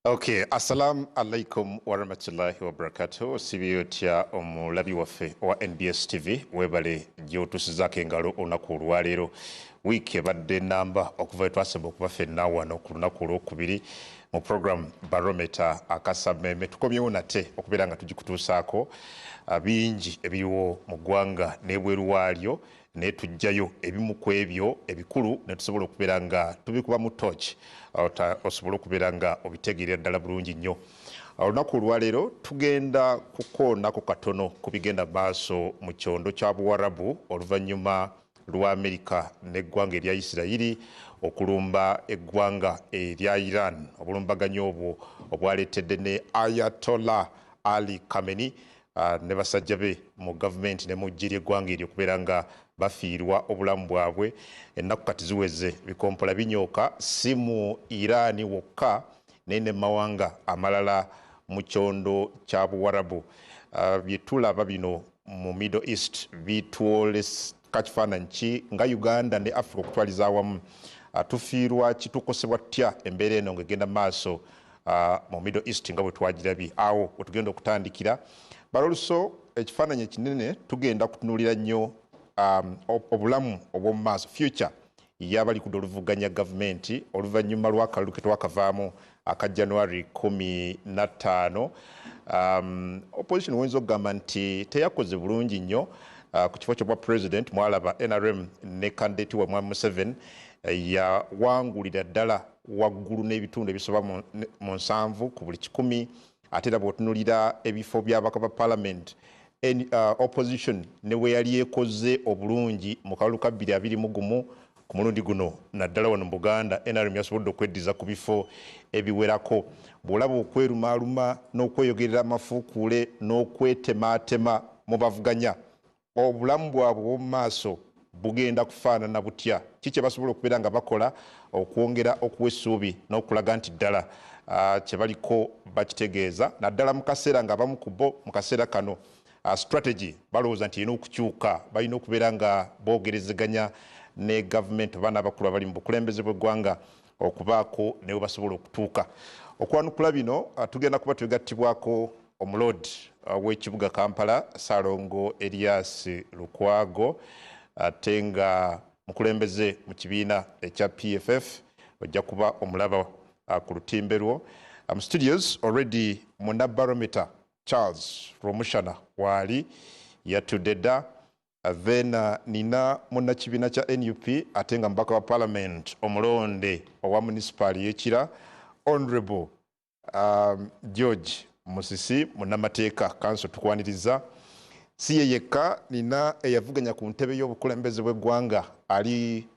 Okay, assalamu alaikum warahmatullahi wabarakatuh. Sibiyo tya omulabi waffe wa NBS TV webale gyotusizaako engalo olunaku olwaleero. Wiiki ebadde namba okuva twasaba okuba ffenna wano ku lunaku olwokubiri mu program Barometer akasameme. Tukomyewo nate okubeera nga tugikutuusaako bingi ebiriwo mu ggwanga n'ebweru waalyo, naye tujjayo ebimu ku ebyo ebikulu ne tusobola okubeera nga tubikuba mu torch osobola okubeera nga obitegeerera ddala bulungi nnyo. Olunaku olwaleero tugenda kukoonako katono ku bigenda maaso mu kyondo kya Buwarabu oluvannyuma lwa Amerika n'eggwanga erya Isirayiri okulumba eggwanga erya Iran, obulumbaganyo obwo obwaleetedde ne Ayatollah Ali Khamenei ne basajja be mu gavumenti ne mu ggye ly'eggwanga eryo okubeera nga bafiirwa obulamu bwabwe. Ennaku kati ziweze bikompola binyooka si mu Iran wokka naye ne mawanga amalala mu kyondo kya Buwarabu. Bye tulaba bino mu Middle East bitwoleka kifaananyi ki nga Uganda ne Africa okutwaliza awamu. Tufiirwa ki, tukosebwa tutya embeera eno ng'egenda maaso mu Middle East nga bwe twagirabye. Awo we tugenda okutandikira. Baloluso ekifaananyi ekinene tugenda kutunuulira nnyo obulamu obw'omu maaso, future y'abali ku oluvuganya gavumenti oluvannyuma lw'akalulu ke twakavaamu aka January 15. Opposition wayinza okugamba nti teyakoze bulungi nnyo ku kifo ky'obwa president. Mwalaba NRM ne candidate wa Mwami Museveni yawangulira ddala waggulu n'ebitundu ebisoba mu 7 ku buli 100. Ate era bw'otunuulira ebifo by'abaka ba parliament opposition ne we yali ekoze obulungi mu kalulu ka 2021 ku mulundi guno naddala wano mu Buganda NRM yasobodde okweddiza ku bifo ebiwerako. Bw'olaba okwerumaaluma n'okweyogerera amafuukuule n'okwetemaatema mu bavuganya, obulamu bwabwe bw'omu maaso bugenda kufaanana butya? Kiki basobola okubeera nga bakola okwongera okuwa essuubi n'okulaga nti ddala kye baliko bakitegeeza, naddala mu kaseera ng'abamu ku bo mu kaseera kano strategy balowooza nti erina okukyuka, balina okubeera nga boogerezeganya ne gavumenti abaana abakulu abali mu bukulembeze bw'eggwanga okubaako ne we basobola okutuuka. Okwanukula bino tugenda kuba twegattibwako omuloodi w'ekibuga Kampala Ssaalongo Erias Lukwago, ate nga mukulembeze mu kibiina ekya PFF ojja kuba omulaba ku lutimbe lwo. Mu studios already muna Barometer Charles Romushana waali yatudde dda, then nina munnakibiina kya NUP ate nga mubaka wa parliament omulonde owa municipal y'Ekira Honorable George Musisi, munnamateeka council tukwaniriza. Si ye yekka, nina eyavuganya ku ntebe y'obukulembeze bw'eggwanga ali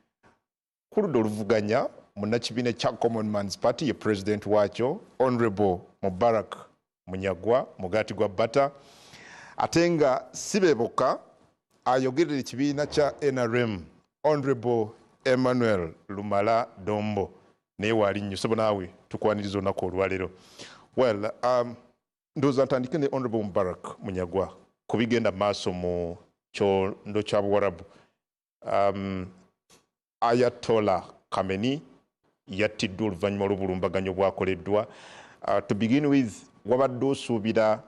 ku ludda oluvuganya munnakibiina kya Common Man's Party ye president waakyo Honorable Mubarak Munyagwa Mugaati gwa Bata, ate nga sibeeboka ayogerera ekibiina kya NRM Honorable Emmanuel Lumala Dombo naye waali nnyo. So naawe tukwaniriza olunaku olwaleero. Well, ndowooza ntandike ne Honorable Mubarak Munyagwa ku bigenda maaso mu kyondo kya Buwarabu. Ayatollah Khamenei yattiddwa oluvannyuma lw'obulumbaganyi obwakoleddwa. To begin with, wabadde osuubira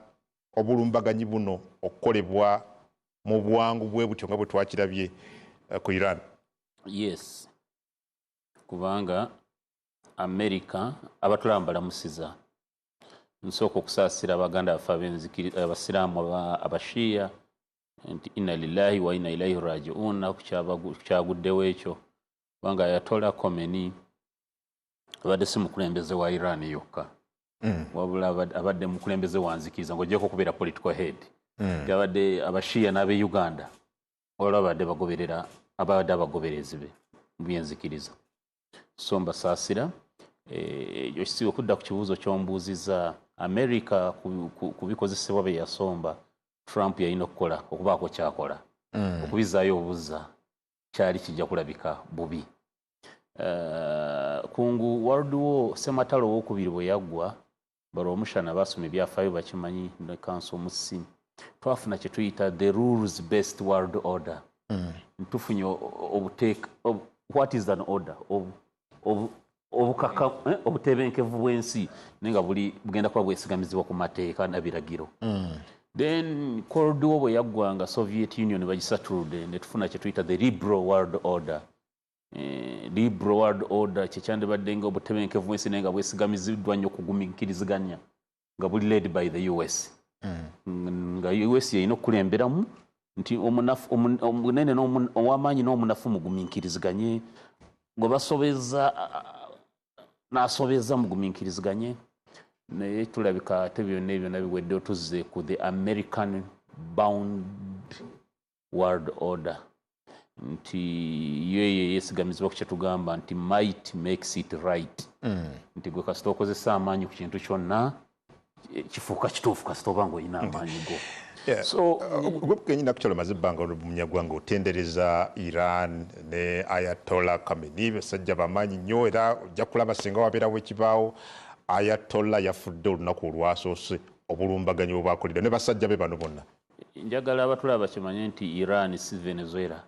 obulumbaganyi buno okukolebwa mu bwangu bwe butyo nga bwe twakirabye ku Iran? Yes, kubanga America abatulambala musiza nsooka okusaasira abaganda baffe abasiraamu abashiya nti inna lillahi wa inna ilaihi raji'un kyaguddewo ekyo, kubanga Ayatollah Khamenei abadde si mukulembeze wa Iran yokka, wabula abadde mukulembeze wanzikiriza ng'ogyeko okubeera political head. Abadde abashiya n'abe Uganda waliwo abadde abagoberezi be mu byenzikiriza. So mbasaasira ekyo si okudda ku kibuuzo ky'ombuuziza. America ku bikozesebwa bye yasomba Trump yalina okukola okubaako kyakola okubizaayo obuzza kyali kijja kulabika bubi. Kungu World War Sematalo owokubiri bwe yaggwa, Baromushana basoma ebyafaayo bakimanyi ne council musi, twafuna kye tuyita the rules based world order. Ntufunye what is an order of obukaka obutebenkevu bw'ensi nenga buli bugenda kuba bwesigamizibwa ku mateeka nabiragiro. Then Cold War bwe yaggwanga Soviet Union bagisatuludde ne tufuna kye tuyita the liberal world order. Liberal world order kyekyandibadde nga obutebenkevu bw'ensi nenga bwesigamiziddwa nnyo okugumiikiriziganya nga buli led by the US. Nga US yeyina okukulemberamu nti omunene ow'amaanyi n'omunafu mugumiikiriziganye gwe basobeza n'asobeza mugumiikiriziganye. Naye tulabika ate byonna ebyo nabiwedde otuzze ku the American bound world order nti yeyo yesigamizibwa ku kyetugamba nti might makes it right. Nti gwe kasita okozesa amaanyi ku kintu kyonna kifuuka kituufu kasita oba ng'olina amaanyi go. So gwe kenyina kukyalo maze ebbanga munyagwanga otendereza Iran ne Ayatollah Khamenei basajja bamaanyi nnyo era ojja kulaba singa wabeerawo ekibaawo Ayatollah yafudde olunaku olwasoose obulumbaganyi bwe bwakolera ne basajja be bano bonna. Njagala abatulaba bakimanye nti Iran si Venezuela.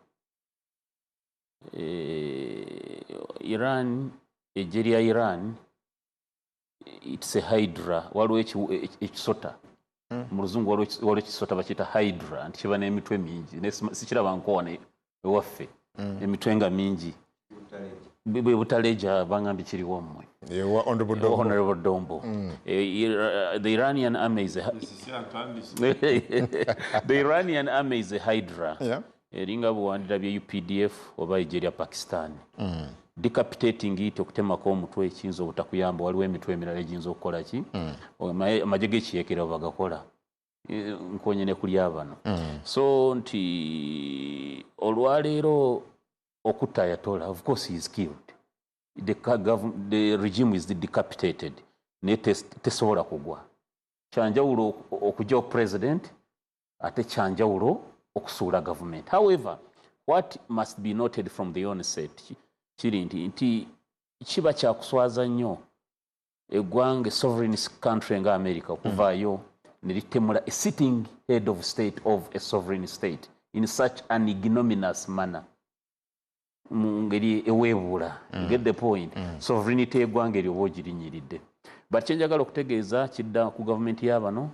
Iran eggye lya Iran it's a hydra. Waliwo ekisota mu luzungu waliwo ekisota bakiyita hydra nti kiba n'emitwe mingi sikiraba nkowane ewaffe emitwe nga mingi bwe butaleja bangambye kiriwo mmwe. Honorable Dombo. The Iranian army is the Iranian army is a hydra. Eringa buwandira bya UPDF oba eggye lya Pakistan. Decapitating it okutemako omutwe ekiyinza obutakuyamba waliwo emitwe emirala egiyinza okukola ki amagye g'ekiyekera bagakola nkonye ne kuli abano. So nti olwaleero okutta Ayatollah, of course he is killed. The regime is decapitated. Ne tesobola kugwa. Kyanjawulo okujja president ate kyanjawulo okusuula government. However, what must be noted from the onset kiri nti kiba kyakuswaza nnyo eggwanga sovereign country nga America okuvaayo ne litemula a sitting head of state of a sovereign state in such an ignominious manner. Ngeri eweebula. Get the point. Sovereignty eggwanga eryo oba ogirinyiridde. But kyenjagala okutegeeza kidda ku gavumenti y'abano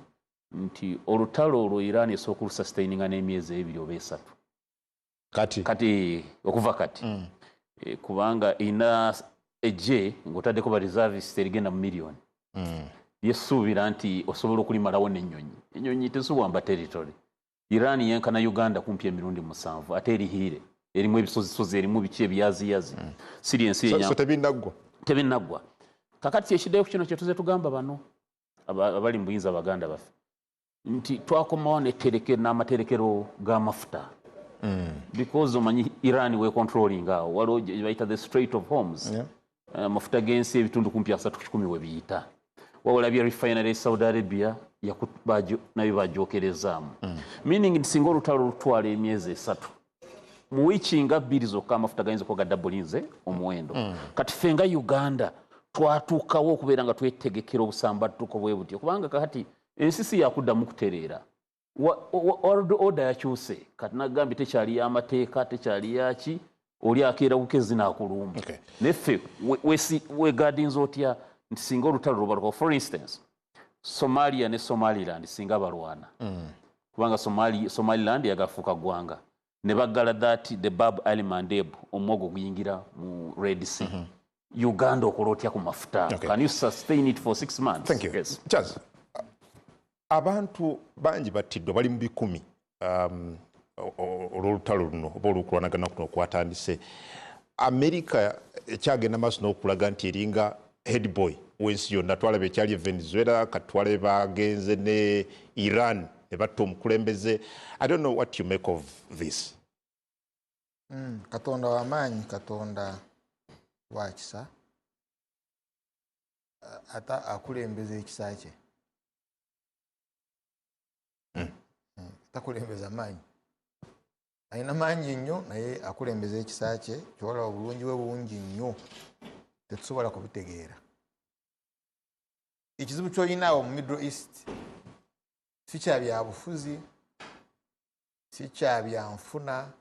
nti olutalo olwo Iran esooka olusustaininga n'emyezi 2 oba 3. Kati okuva kati. Kubanga ina eggye ng'otaddeko ba reservists erigenda mu miliyoni. Yesuubira nti osobola okulimalawo n'ennyonyi. Ennyonyi teziwamba territory. Iran yenkana Uganda kumpi emirundi 7 ate erihiire. Erimu ebisozisozi erimu biki ebyaziyazi. Siri ensi so tebinnagwa. Kakati ekiddeyo ku kino kye tuze tugamba bano abali mu buyinza Abaganda baffe nti twakomawo n'amaterekero g'amafuta. Because omanyi Iran we controlling awo waliwo gye bayita the Strait of Hormuz. Amafuta g'ensi ebitundu kumpi 310 we biyita. Wawula bya refinery Saudi Arabia nayo bagyokerezaamu. Meaning singa olutalo lutwala emyezi 3 mu wiiki nga 2 zokka amafuta gayinza okuba gaddabulinze omuwendo. Kati ffe nga Uganda twatuukawo okubeera nga twetegekera obusambattuko bwe butyo kubanga kati ensi si yakuddamu kutereera. World order yakyuse kati nagambye tekyali y'amateeka tekyali yaki oli akeera bukezi n'akulumba. Neffe wegaadinza otya nti singa olutalo lubalukawo. For instance Somalia ne Somaliland singa balwana kubanga Somaliland yagafuuka ggwanga ne baggala that the Bab Ali Mandeb omwogo guyingira mu Red Sea. Uganda okola otya ku mafuta? Can you sustain it for 6 months? Thank you. Yes. Charles, abantu bangi battiddwa bali mu 10 olw'olutalo luno oba olw'okulwanagana kuno okwatandise. America ekyagenda maaso n'okulaga nti eringa head boy w'ensi yonna. Twalaba ekyali Venezuela katwale bagenze ne Iran ne batta omukulembeze. I don't know what you make of this. Katonda w'amaanyi, Katonda wa kisa, ata akulembeza ekisa kye. Takulembeza amaanyi. Alina maanyi nnyo naye akulembeza ekisa kye kyolaba obulungi bwe bungi nnyo tetusobola kubitegeera. Ekizibu ky'olina mu Middle East si kya byabufuzi, si kya byanfuna,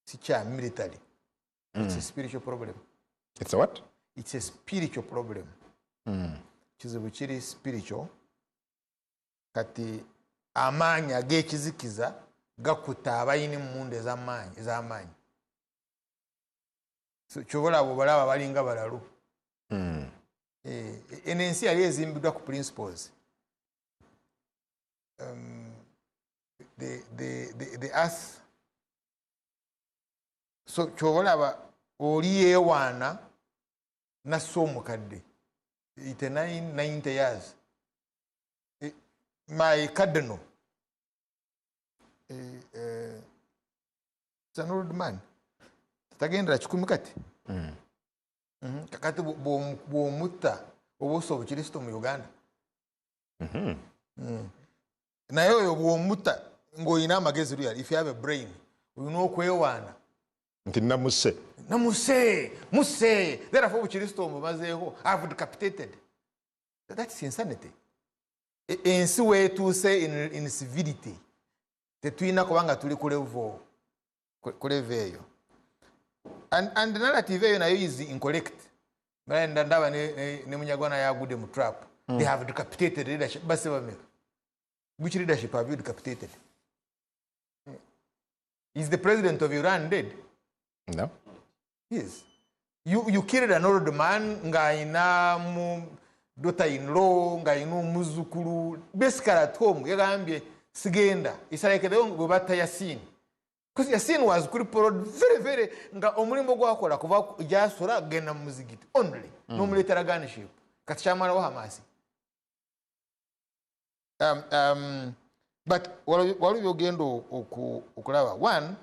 si kya military. It's a spiritual problem. It's a what? it's a spiritual problem. Kizibu kiri spiritual. Kati amaanyi ag'ekizikiza gakuta abayina emmundu ez'amaanyi. So kyobola abo balaba balinga balalu. Ensi yali ezimbiddwa ku principles. The earth. So kyobola oli yeewaana nasse omukadde. 90 years. My cardinal. It's an old man. Tagenda kikumi kati. Kakati bw'omutta obuusa obukristo mu Uganda. Naye oyo bw'omutta ng'olina amagezi luyali, if you have a brain, olina okwewaana. Nti namusse. Musse. Therefore obukristo omumazeeho. I've decapitated. That's insanity. Ensi weetuuse in civility. Tetulina kubanga tuli ku level eyo. And the narrative eyo nayo is incorrect. Ndaba ne Munyagwana yagudde mu trap. They have decapitated leadership. Base bameka. Which leadership have you decapitated? Is the president of Iran dead? No. Yes. You killed an old man, ng'ayina mu daughter-in-law, ng'ayina omuzukulu. Basically at home, yagambye sigenda. Isalekedde bwe batta Yasin. Because Yasin was crippled very nga omulimbo gwakola kuva gyasula genda mu muzigiti only. No military gunship. Kati kyamala wa Hamasi. But waliwo byogenda okulaba. One,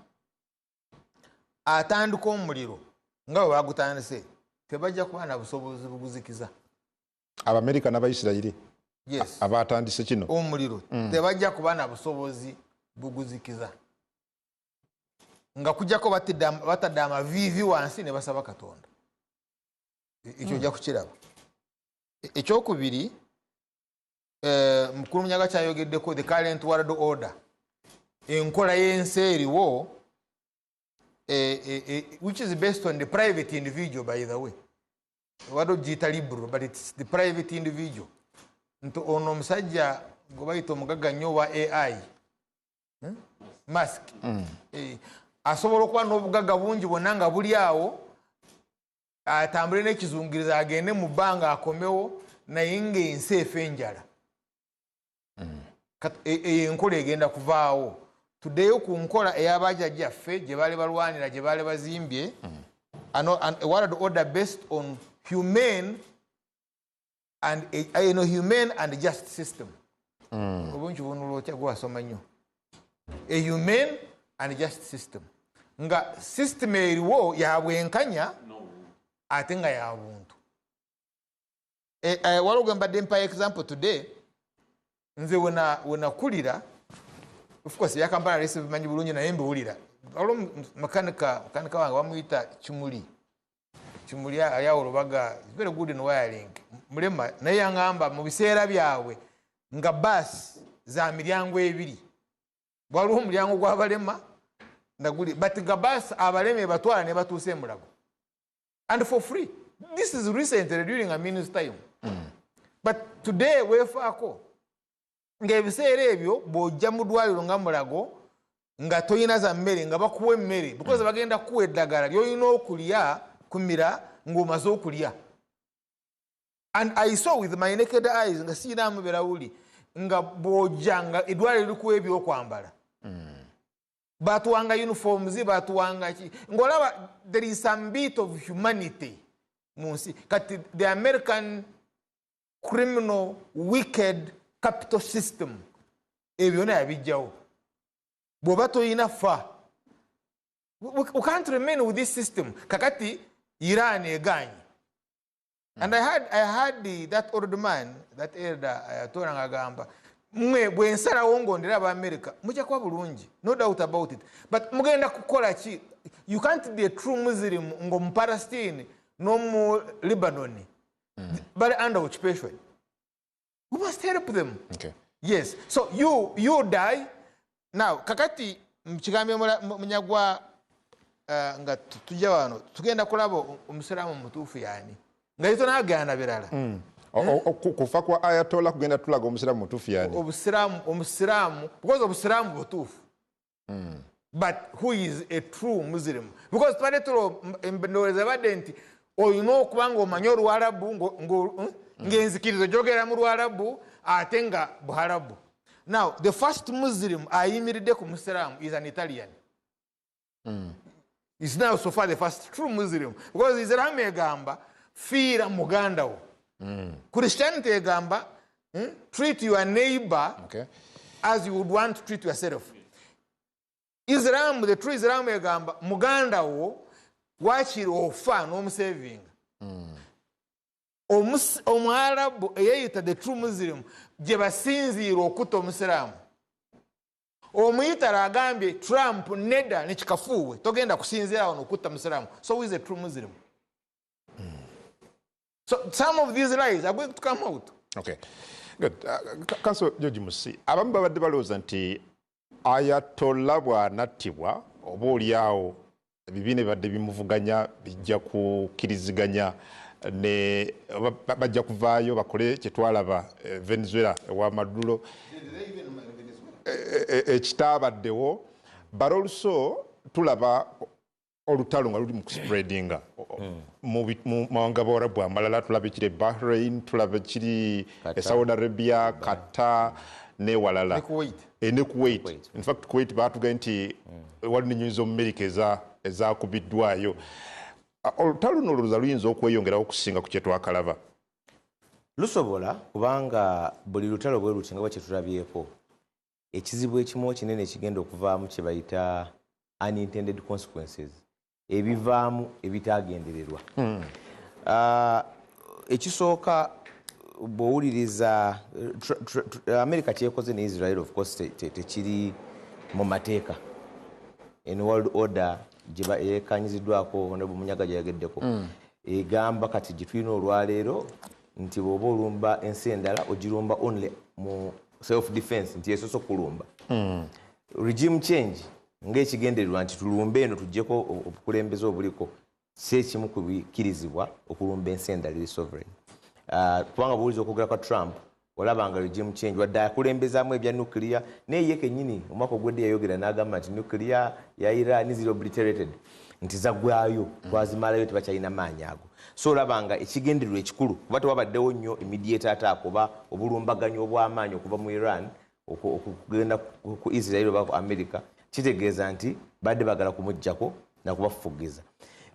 atandika omuliro nga bwe bagutandise tebajja kuba na busobozi buguzikiza. Abamerika n'Abayisirayiri. Yes. Abatandise kino. Omuliro tebajja kuba na busobozi buguzikiza. Nga kujjako batadde amaviivi wansi ne basaba Katonda. Ekyo ojja kukiraba. Ekyokubiri, Mukulu Munyaga kyayogeddeko the current world order. Enkola y'ensi eriwo, which is based on the private individual, by the way. Wado giyita liberal, but it's the private individual. Nti ono omusajja gwe bayita omugagga nnyo wa AI. Musk. Asobola okuba n'obugagga bungi bwonna nga buli awo, atambule n'ekizungiriza agende mu bbanga akomewo, naye ng'ensi efa enjala. Enkola egenda kuvaawo. Tuddeyo ku nkola ey'abajjajjaffe gye baali balwanira, gye baali bazimbye, a world order based on humane and just system. Obungi bunula otya gwasoma nnyo. A humane and just system. Nga system eriwo ya bwenkanya ate nga ya buntu. Waliwo gwe mbadde mpa example today. Nze wenakulira, of course yakampala lesi bimanyi bulungi naye mbiwulira. Waliwo makanika wange bamuyita Kimuli. Kimuli ayawo Lubaga, very good in wiring. Mulema naye yangamba mu biseera byabwe nga bus za miryango ebiri. Waliwo omulyango gw'abalema ndaguli, but nga bus abaleme batwala ne batuuse Mulago. And for free. This is recently during a minute's time. But today weefaako ng'ebiseera ebyo bw'ojja mu ddwaliro nga Mulago nga toyina za mmere nga bakuwa emmere because bagenda kuwa eddagala ly'olina okulya kumira ng'omaze okulya. And I saw with my naked eyes nga siiraamu birawuli nga bw'ojja nga eddwaliro likuwa ebyokwambala. Batuwanga uniforms, batuwanga ki. Ngolaba there is some bit of humanity mu nsi. Kati the American criminal wicked capital system ebyo na yabijjawo. Bw'oba toyina fa. We can't remain with this system. Kakati Iran eganye. And I had that old man, that elder, Ayatollah Ngagamba, mwe bwensalawo ngondera Abamerika mujja kuba bulungi, no doubt about it. But mugenda kukola ki? You can't be a true Muslim ng'omu Palestine n'omu Lebanon, but under occupation. We must help them. Okay. Yes. So you die. Now, kakati mkigambe Munyagwa nga tujja wano tugenda kulaba omusiraamu mutuufu yani. nga ito nagana birala kufa kwa Ayatollah kugenda tulaga omusiramu mutufu yani omusiramu because obusiramu butufu but who is a true Muslim because twale tulo ndoweza badde nti oyina okubanga omanya Olwarabu ng'enzikirizo gyogera mu Lwarabu ate nga Buharabu. Now the first Muslim ayimiridde ku Musiramu is an Italian. Is now so far the first true Muslim because Islam egamba fiira muganda wo. Christianity egamba treat your neighbor as you would want to treat yourself. Islam, the true Islam egamba muganda wo wakiri ofa n'omusavinga. Omwarabu eyayita the true Muslim gye basinziira okutta omusiraamu. Omuyitala agambye Trump nedda nekikafuuwe togenda kusinziira wano okutta musiraamu. So who is a true Muslim? So some of these lies are going to come out. Okay, good. Council George Musi, abamu babadde balowooza nti Ayatollah bw'anattibwa oba oliawo ebibiina bibadde bimuvuganya bijja kukkiriziganya ne bajja kuvaayo bakole kye twalaba Venezuela ewa Maduro ekitaabaddewo bali oluso tulaba olutalo nga luli mu kuspreadinga mu mawanga b'Abarabu amalala tulaba ekiri Bahrain tulaba ekiri Saudi Arabia Qatar ne walala ne Kuwait. In fact Kuwait baatugambye nti wali n'ennyonyi z'Omumerika ezakubiddwayo. Olutalo luno olulala luyinza okweyongerawo okusinga ku kye twakalaba. Lusobola kubanga buli lutalo bwe luti nga bwe kye tulabyeko ekizibu ekimu kinene ekigenda okuvaamu kye bayita unintended consequences ebivaamu ebitaagendererwa. Ekisooka bw'owuliriza America kyekoze ne Israel of course tekiri mu mateeka in world order gye yeekanyiziddwako Honorable Munyaga gye yageddeko egamba kati gye tulina olwaleero nti bw'oba olumba ensi endala ogirumba only mu self defense nti esoso kulumba. Regime change ng'ekigendererwa nti tulumbe eno tuggyeko obukulembeze obuliko si ekimu ku bikkirizibwa okulumba ensi endala eri sovereign. Kubanga bw'owuliza okwogera kwa Trump olabanga regime change wadde akulembezaamu ebya nuclear naye ye kennyini omwaka ogwedde yayogera n'agamba nti nuclear ya Iran zero obliterated nti zaggwayo twazimalayo tebakyalina maanyi ago. So olabanga ekigendererwa ekikulu kuba tewabaddewo nnyo immediate attack oba obulumbaganyo obw'amaanyi okuva mu Iran okugenda ku Israel oba ku America kitegeeza nti badde bagala kumuggyako nakubafugiza.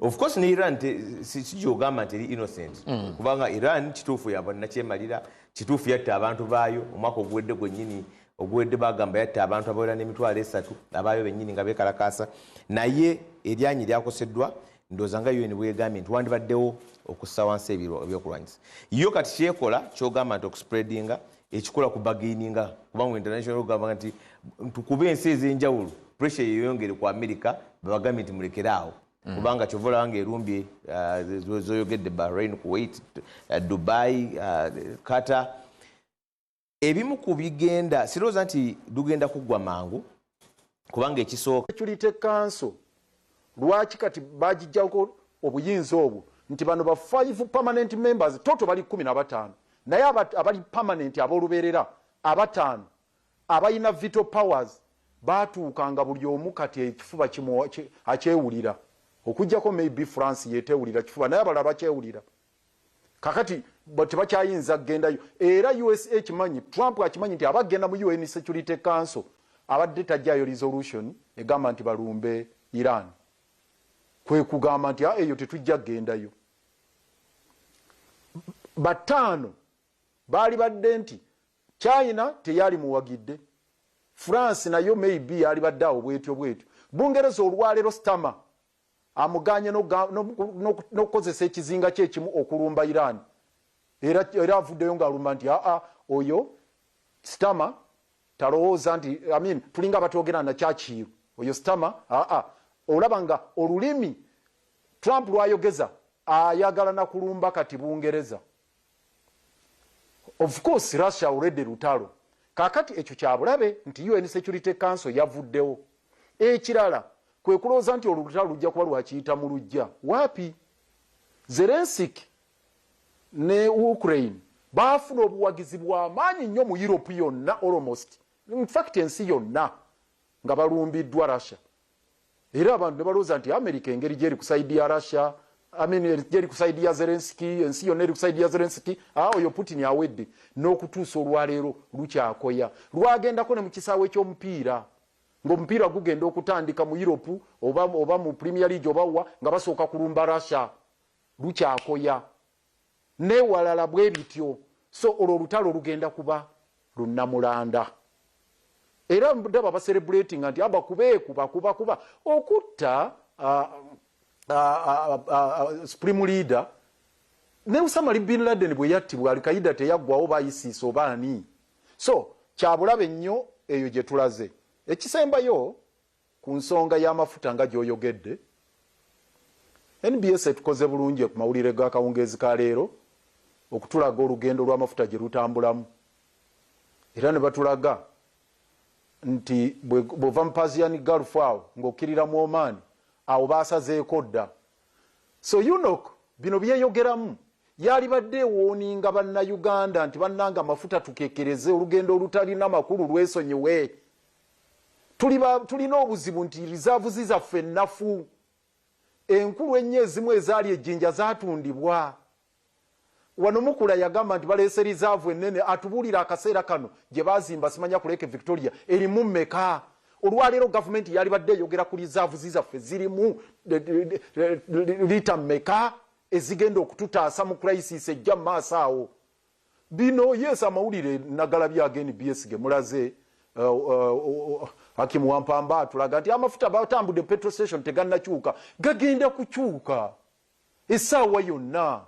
Of course ne Iran sikyogamba nti eri innocent kubanga Iran kituufu yabannakyemalira kituufu yatta abantu baayo omwaka oguwedde gwennyini oguwedde bagamba yatta abantu abawera n'emitwalo 3 abaayo bennyini nga beekalakaasa naye eryanyi lyakoseddwa ndowooza nga UN bwegambye nti wandibaddewo okussa wansi ebyokulwanyisa. Yo kati kyekola kyogamba nti okuspreadinga ekikola kubagaininga kubanga international ogamba nti tukuba ensi ez'enjawulo pressure yeyongere ku America babagambye nti mulekeraawo kubanga kyovola wange erumbye zoyogedde Bahrain, Kuwait, Dubai, Qatar ebimu ku bigenda sirowooza nti dugenda kuggwa mangu kubanga ekisooka Security Council lwaki kati bagijjako obuyinza obwo nti bano ba 5 permanent members toto bali 15 naye abali permanent ab'olubeerera abatano abayina veto powers baatuukanga buli omu kati ekifuba kimu akyewulira okujjako maybe France yeteewulira kifuba naye abalala bakyewulira kakati tebakyayinza kgendayo era USA kimanyi Trump akimanyi nti abagenda mu UN Security Council abadde tajjayo resolution egamba nti balumbe Iran kwe kugamba nti eyo tetujja kgendayo. Batano baali badde nti China teyali muwagidde France nayo maybe yali badde awo bwetyo Bungereza olwaleero Stama amuganye n'okukozesa ekizinga kyekimu okulumba Iran era avuddeyo ng'alumba nti oyo Stama talowooza nti tulinga abatwogera na Churchill oyo Stama olaba nga olulimi Trump lwayogeza ayagala na kulumba kati Bungereza. Of course Russia already lutalo kakati ekyo kyabulabe nti UN Security Council yavuddewo. Ekirala kwe kulowooza nti olutalo lujja kuba lwakiyita mu lujja wapi Zelensky ne Ukraine baafuna obuwagizi bw'amaanyi nnyo mu Europe yonna almost in fact ensi yonna nga balumbiddwa Russia era abantu ne balowooza nti America engeri gyeri kusaidia Russia gyeri kusaidia Zelensky ensi yonna eri kusaidia Zelensky oyo Putin awedde n'okutuusa olwaleero lukyakoya lwagendako ne mu kisaawe ky'omupiira ng'omupiira gugenda okutandika mu Europe oba mu Premier League obawa nga basooka kulumba Russia lukyakoya newalala bwe bityo so olwo olutalo lugenda kuba lunnamulanda era ndaba baselebrating nti kuba okutta Supreme Leader ne Osama bin Laden bwe yattibwa Al-Qaeda teyaggwawo ba ISIS oba ani so kyabulabe nnyo eyo gye tulaze ekisembayo ku nsonga y'amafuta nga gy'oyogedde NBS etukoze bulungi ku mawulire g'akawungeezi ka leero okutulaga olugendo lw'amafuta gye lutambulamu era ne batulaga nti bw'ova mu Persian Gulf awo ng'okkirira mu Oman awo baasazeeko dda so UNOC bino byeyogeramu yali badde ewooninga bannayuganda nti bannanga amafuta tukekereze olugendo olutalina makulu lwesonyiwe tulina obuzibu nti reserves zaffe ennafu enkulu ennyo ezimu ezaali ejjinja zaatundibwa wano Mukula yagamba nti baleese reserve ennene atubuulira akaseera kano gye baazimba simanya ku Lake Victoria erimu mmeka olwaleero gavumenti yali badde eyogera ku reserves zaffe zirimu lita mmeka ezigenda okututaasa mu crisis ejja mu maaso awo bino yes amawulire nagala bya NBS ge mulaze Hakimu Wampamba atulaga nti amafuta batambudde petrol station tegannakyuka gagenda kukyuka essaawa yonna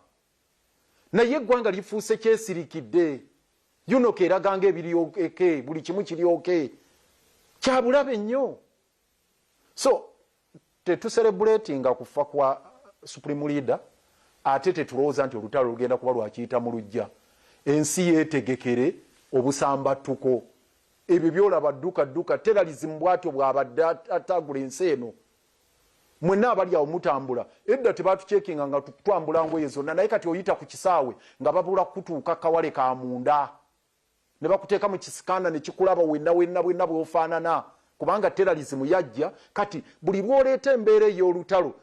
naye eggwanga lifuuse kyesirikidde UNOC eraganga ebiryoke buli kimu kiryoke kyabulabe nnyo so tetuselebratinga kufa kwa Supreme Leader ate tetulowooza nti olutalo lugenda kuba lwakiyita mu lujja ensi yeetegekere obusambattuko ebyo byolaba dduka terrorism bwatyo bw'abadde atagula ensi eno mwenna abali awo mutambula edda tebatucekinga nga tutwambula ngoye zonna naye kati oyita ku kisaawe nga babula kutuuka kawale ka munda ne bakuteeka mu kisikanda ne kikulaba wenna bw'ofaanana kubanga terrorism yajja kati buli bw'oleeta embeera ey'olutalo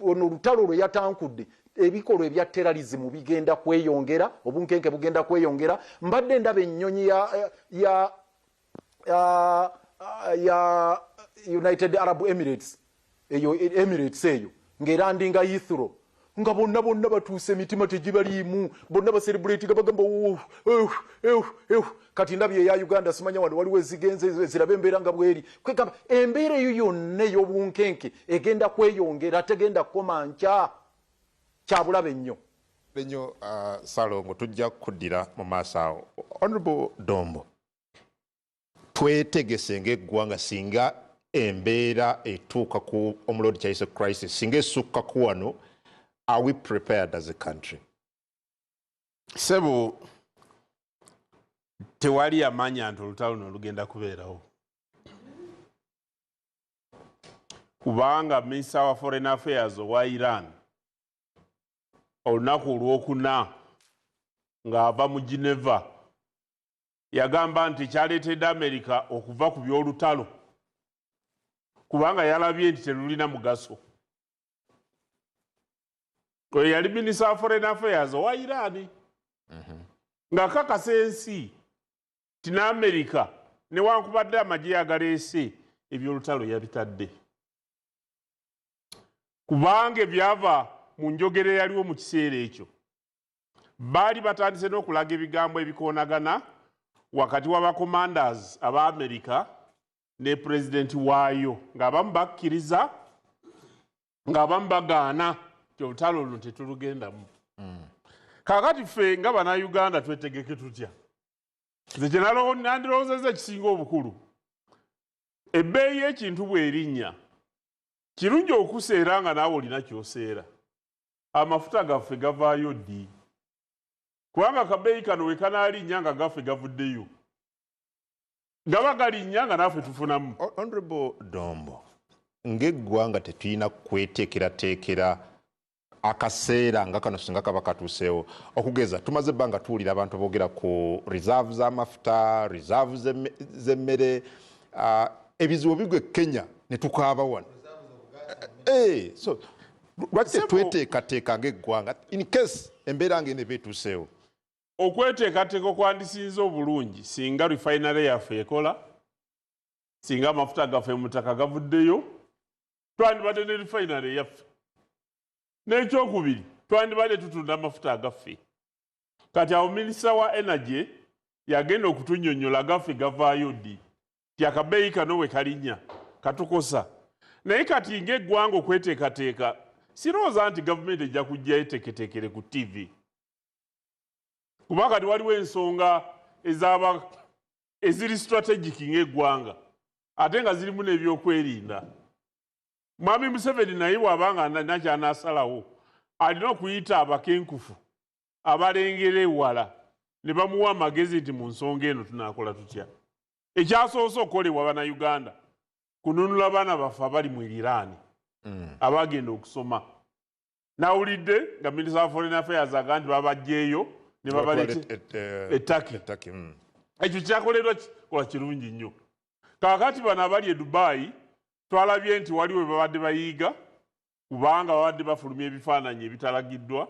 ono olutalo lwe yatankudde ebikolwa ebya terrorism bigenda kweyongera obunkenke bugenda kweyongera mbadde ndaba ennyonyi ya United Arab Emirates eyo ng'erandinga Heathrow nga bonna batuuse emitima tegibaliimu bonna baselebratinga bagamba kati ndabye eya Uganda simanya wano waliwo ezigenze zirabe embeera nga bweri kwegamba embeera eyo yonna ey'obunkenke egenda kweyongera tegenda kukoma nkya kyabulabe nnyo Salongo tujja kuddira mu maaso awo Honorable Dombo twetegese ng'eggwanga singa embeera etuuka ku omulodi kyayise crisis singa esukka ku wano are we prepared as a country? Sebo tewali amanya nti olutalo nolugenda kubeerawo kubanga Minister wa Foreign Affairs wa Iran olunaku olwokuna ng'ava mu Geneva yagamba nti kyaleetedde America okuva ku by'olutalo kubanga yalabye nti terulina mugaso oyo yali Minister wa Foreign Affairs wa Iran ng'akakasa ensi ti n'Amerika newankubadde amagye agaleese eby'olutalo yabitadde kubanga ebyava mu njogera eyaliwo mu kiseera ekyo baali batandise n'okulaga ebigambo ebikoonagana wakati w'abacommanders aba America ne president waayo ng'abamu bakkiriza ng'abamu bagaana ti olutalo luno tetulugendamu kaakati ffe nga bannayuganda twetegeke tutya nze kye nandirowoozezza ekisinga obukulu ebbeeyi y'ekintu bw'erinnya kirungi okuseera nga naawe olina ky'oseera amafuta gaffe gavaayo ddi kubanga akabeeyi kano we kanaalinnya nga gaffe gavuddeyo gaba galinnya nga naffe tufunamu. Honorable Dombo ng'eggwanga tetulina kweteekerateekera akaseera nga kano singa kaba katuuseewo okugeza tumaze ebbanga tuwulira abantu boogera ku reserve z'amafuta reserve z'emmere ebizibu bigwe Kenya ne tukaaba wano so lwaki tweteekateeka ng'eggwanga in case embeera ng'eno beetuuseewo okweteekateeka okwandisinze obulungi singa refinery yaffe ekola singa amafuta gaffe mu ttaka gavuddeyo twandibadde ne refinery yaffe n'ekyokubiri twandibadde tutunda amafuta agaffe kati awo minisita wa energy yagenda okutunnyonnyola gaffe gavaayo ddi ti akabeeyi kano we kalinnya katukosa naye kati ng'eggwanga okweteekateeka sirowooza nti gavumenti ejja kujja eteeketeekere ku TV kuba kati waliwo ensonga eziri strategic ng'eggwanga ate nga zirimu n'ebyokwerinda Mwami Museveni naye bw'abanga nakyanaasalawo alina okuyita abakenkufu abalengera ewala ne bamuwa amagezi nti mu nsonga eno tunaakola tutya ekyasoose okukolebwa bannayuganda kununula baana baffe abali mu Irani abagenda okusoma nawulidde nga Minister of Foreign Affairs aga nti babajjeeyo ne babaleta ettaki ekyo kyakolerwa kikola kirungi nnyo kaakati bano abali e Dubai twalabye nti waliwo we babadde bayiiga kubanga babadde bafulumya ebifaananyi ebitalagiddwa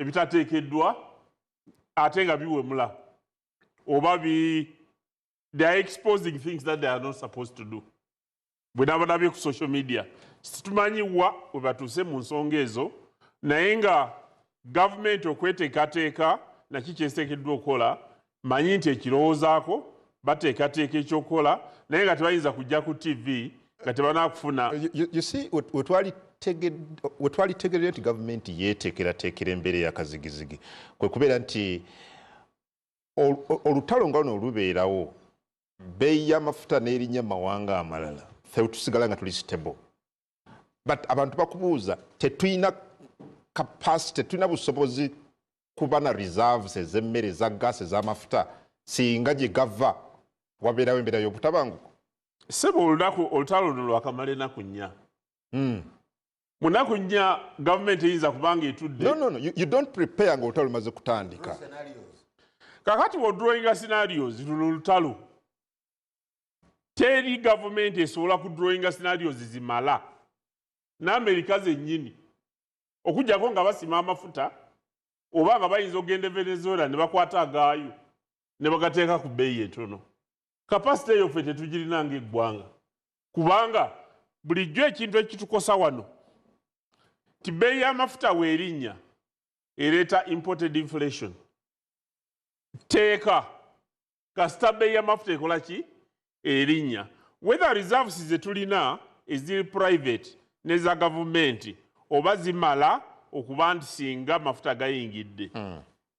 ebitateekeddwa ate nga biwemula oba they are exposing things that they are not supposed to do bwe nabalabye ku social media situmanyiwa we batuuse mu nsonga ezo naye nga gavumenti okweteekateeka naki kyesiteekeddwa okukola manyi nti ekirowoozaako bateekateeka ekyokukola naye nga tebayinza kujja ku TV nga tebanakufuna you see we twalitegerera nti gavumenti yeeteekerateekera embeera eyakazigizigi kwe kubeera nti olutalo nga luno olubeerawo bbeeyi y'amafuta n'erinnya mawanga amalala ffe tusigala nga tuli stable but abantu bakubuuza tetulina capacity tetulina busobozi kuba na reserves ez'emmere za gas ez'amafuta singa gye gava wabeerawo embeera y'obutabanguko sebo olutalo luno lwakamala ennaku nnya mu nnaku nnya gavumenti eyinza kubanga etudde no you don't prepare nga olutalo lumaze kutandika kakati w'odrawinga scenarios luno lutalo teri gavumenti esobola kudrawinga scenarios zimala n'Amerika zennyini okujjako nga basima amafuta oba nga bayinza okugenda Venezuela ne bakwata agaayo ne bagateeka ku bbeeyi entono kapasite eyo ffe tetugirina ng'eggwanga kubanga bulijjo ekintu ekitukosa wano ti bbeeyi y'amafuta weerinnya ereeta imported inflation teeka kasita bbeeyi y'amafuta ekola ki erinnya whether reserves ze tulina eziri private n'eza gavumenti oba zimala okuba nti singa amafuta gayingidde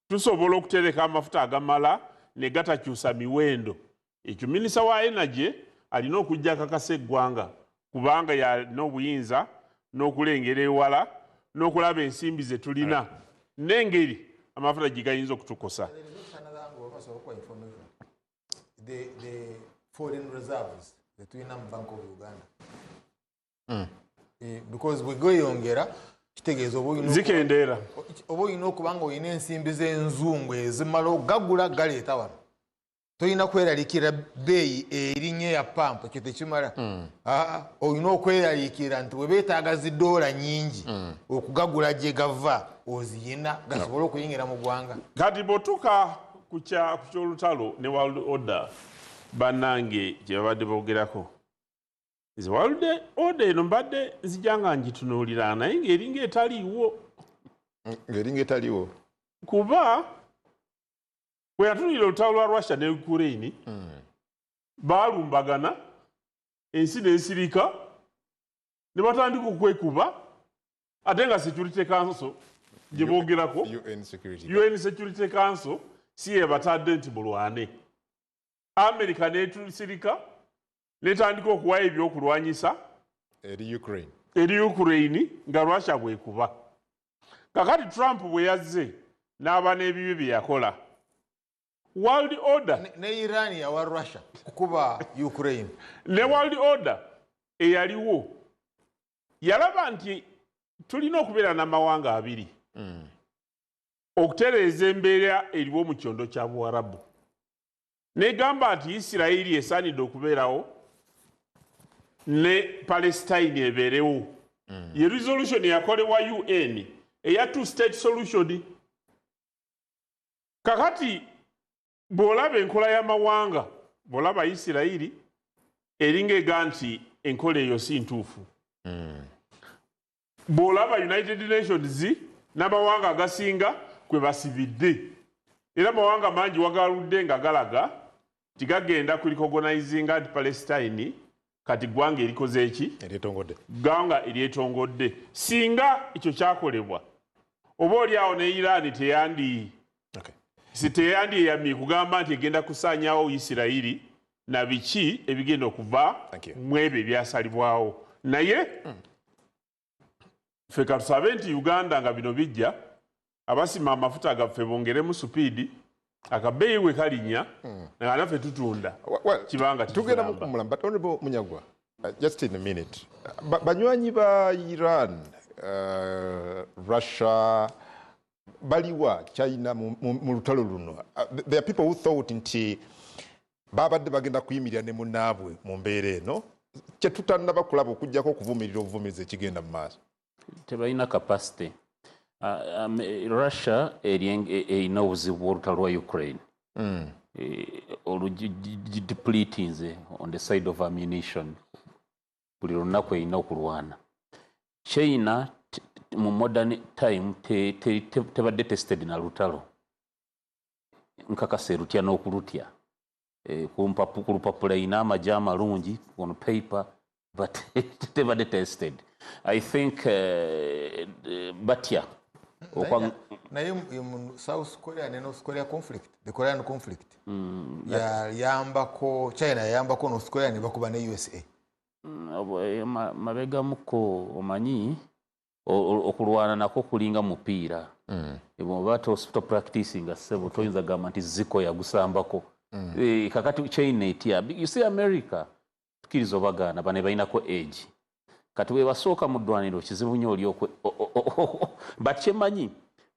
tusobola okutereka amafuta agamala ne gatakyusa miwendo ekyo minisita wa energy alina okujja akakasa eggwanga kubanga yalina obuyinza n'okulengera ewala n'okulaba ensimbi ze tulina n'engeri amafuta gye gayinza okutukosa the foreign reserves that we have Bank of Uganda. Because we go yongera kitegeeza zikendeera oba olina okuba nga olina ensimbi z'enzungu ezimala ogagula galeeta wano tolina kweralikira bbeeyi erinnya ya pampu ekyo tekimala olina okweraliikira nti we beetaaga zidoola nnyingi okugagula gye gava oziyina gasobole okuyingira mu ggwanga kati bw'otuuka ku kyolutalo ne world order bannange gye babadde boogerako nze world order eno mbadde nzijanga ngitunuulira naye ng'eringa etaliiwo kuba bwe yatunulira olutalo lwa Russia ne Ukraine baalumbagana ensi n'esirika ne batandika okwekuba ate nga Security Council gye boogerako UN Security Council si ye batadde nti bulwane America n'esirika netandika okuwa ebyokulwanyisa eri Ukraine nga Russia bwekuba kakati Trump bwe yazze n'aba n'ebibi bye yakola world order ne Iran yawa Russia kuba Ukraine ne world order eyaliwo yalaba nti tulina okubeera n'amawanga abiri okutereeza embeera eriwo mu kyondo kya Buwarabu. Negamba nti Isirayiri esaanidde okubeerawo ne Palestine ebeerewo. Ye resolution yakolebwa UN eya two-state solution. Kakati bw'olaba enkola y'amawanga, bw'olaba Isirayiri eringa ega nti enkola eyo si ntuufu. Bw'olaba United Nations n'amawanga agasinga kwe basibidde. Era amawanga mangi wagaludde nga galaga tigagenda ku recognizinga anti Palestine kati gwanga erikoze eki? Gwanga eryetongodde. Singa ekyo kyakolebwa oba oli awo ne Iran teyandi eyamye kugamba nti egenda kusaanyawo Isirayiri na biki ebigenda okuva mu ebyo ebyasalibwawo. Naye ffe katusabe nti Uganda nga bino bijja abasima amafuta gaffe bongeremu supiidi akabeeyi we kalinnya nga naffe tutunda kibanga tugenda mukumulamba. But Honorable Munyagwa, just in a minute, banywanyi ba Iran, Russia, baliwa China mu lutalo luno. There are people who thought nti babadde bagenda kuyimirira ne munnaabwe mu mbeera eno kye tutannaba kulaba okujjako okuvumirira obuvumiriza ekigenda mu maaso. Tebalina capacity. Russia erina obuzibu bw'olutalo lwa Ukraine. Depleting on the side of ammunition. Buli lunaku erina okulwana. China mu modern time tebadde tested na lutalo. Nkakasa erutya n'okulutya. Ku lupapula erina amagye amalungi on paper but tebadde tested. I think batya naye South Korea ne North Korea conflict, the Korean conflict yambako China yambako North Korea ne bakuba ne USA. Mabega muko omanyi okulwana nako kulinga mupiira. Ebo bato stop practicing asebo toyinza gamba nti ziko yagusambako. Kakati China etia you see America tukirizo bagana bane bainako age. Kati we basooka mu ddwaniro kizibu nnyo oli okwe but kyemanyi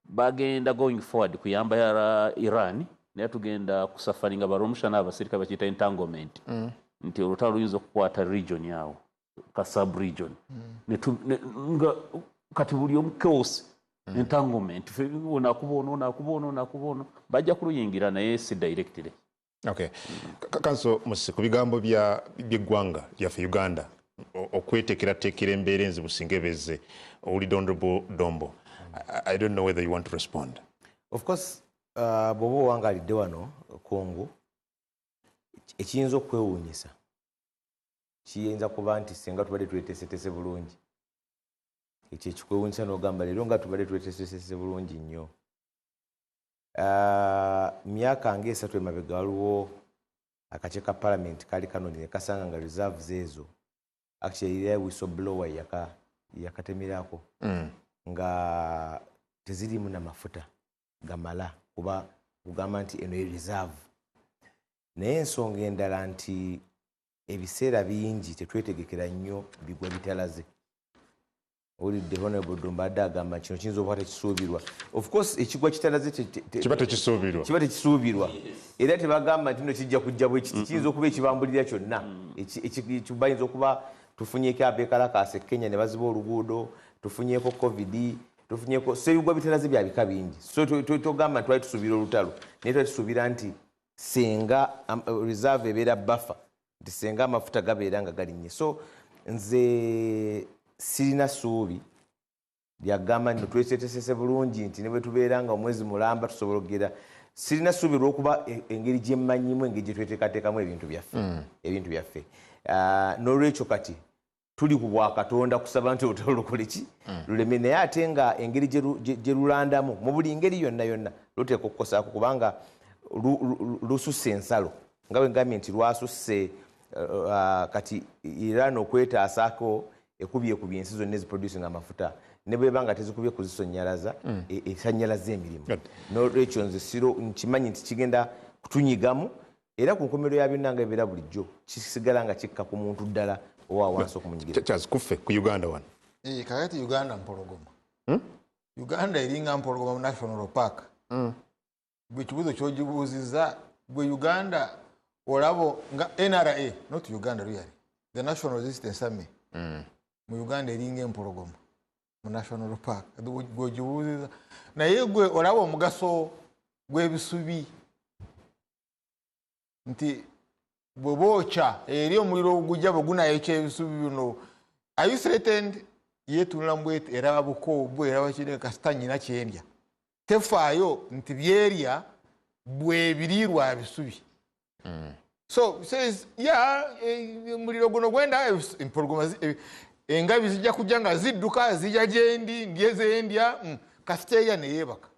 bagenda going forward kuyamba ya Iran naye tugenda kusafaringa baromusha n'abasirika bakiyita entanglement nti olutalo luyinza okukwata region yawo ka sub region nga kati buli omu chaos entanglement onakubono bajja kuluyingira naye si directly. Okay. Kanso musi ku bigambo by'eggwanga lyaffe Uganda okweteekerateekera embeera enzibu singa ebezze owulidde Honorable Dombo. I don't know whether you want to respond. Of course, bw'oba owangalidde wano Congo ekiyinza okwewuunyisa kiyinza kuba nti singa tubadde tweteeseteese bulungi. Ekyo ekikwewuunyisa n'ogamba leero nga tubadde tweteeseteese bulungi nnyo. Myaka ng'esatu emabega waliwo akace ka parliament kali kanoni ne kasanga nga reserves ezo actually there whistleblower yakatemirako nga tezirimu na mafuta gamala kuba kugamba nti eno reserve. Naye ensonga endala nti ebiseera bingi tetwetegekera nnyo bigwa bitalaze. Olidde Honorable Dombo adde agamba kino kiyinza okuba tekisuubirwa. Of course ekigwa kitalaze kiba tekisuubirwa era tebagamba nti no kijja kujja bwe kiti kiyinza okuba ekibambulira kyonna. Bayinza okuba tufunyeeko abeekalakaasa Kenya ne baziba oluguudo, tufunyeeko COVID, tufunyeeko so ebigwa bitalaze bya bika bingi. So togamba twali tusuubira olutalo naye twali tusuubira nti senga reserve ebeera buffer nti senga amafuta gabeera nga galinnye. So nze sirina ssuubi lyagamba nti tweteeteese bulungi nti ne bwe tubeera nga omwezi mulamba tusobola okugera. Sirina ssuubi lw'okuba engeri gye mmanyimu engeri gye tweteekateekamu ebintu byaffe. N'olwekyo kati tuli ku bwakatonda kusaba nti olutalo lukole ki luleme. Naye ate nga engeri gye lulandamu mu buli ngeri yonna luteeka okukosaako kubanga lususse ensalo nga bwe ngambye nti lwasusse kati Iran okwetaasaako ekubye ensi zonna eziproducing amafuta ne bweba tezikubye kuzisonnyalaza esanyalaza emirimu. N'olwekyo nze nkimanyi nti kigenda kutunyigamu era ku nkomerero ya byonna nga ebeera bulijjo kisigala nga kikka ku muntu ddala owa wansi okumunyigira. Charles kuffe ku Uganda wano kakati Uganda mpologoma. Uganda eringa mpologoma mu National Park. Bwe kibuzo kyogibuuziza bwe Uganda olabo nga NRA, not Uganda really. The National Resistance Army. Mu Uganda eringa mpologoma mu National Park. Bwe kibuuziza naye gwe olabo omugaso gw'ebisubi nti bwe bookya eri omuliro ogujja bwe gunayokya ebisubi bino. Are you threatened? Yetunula mbwete eraba buko bwe eraba kire kasita nyina kyendya. Tefaayo nti byerya bwe birirwa ebisubi. So says muliro guno gwenda empologoma engabi zijja kujja nga zidduka zijja gyendi ndyeze endya kasiteria neyebaka.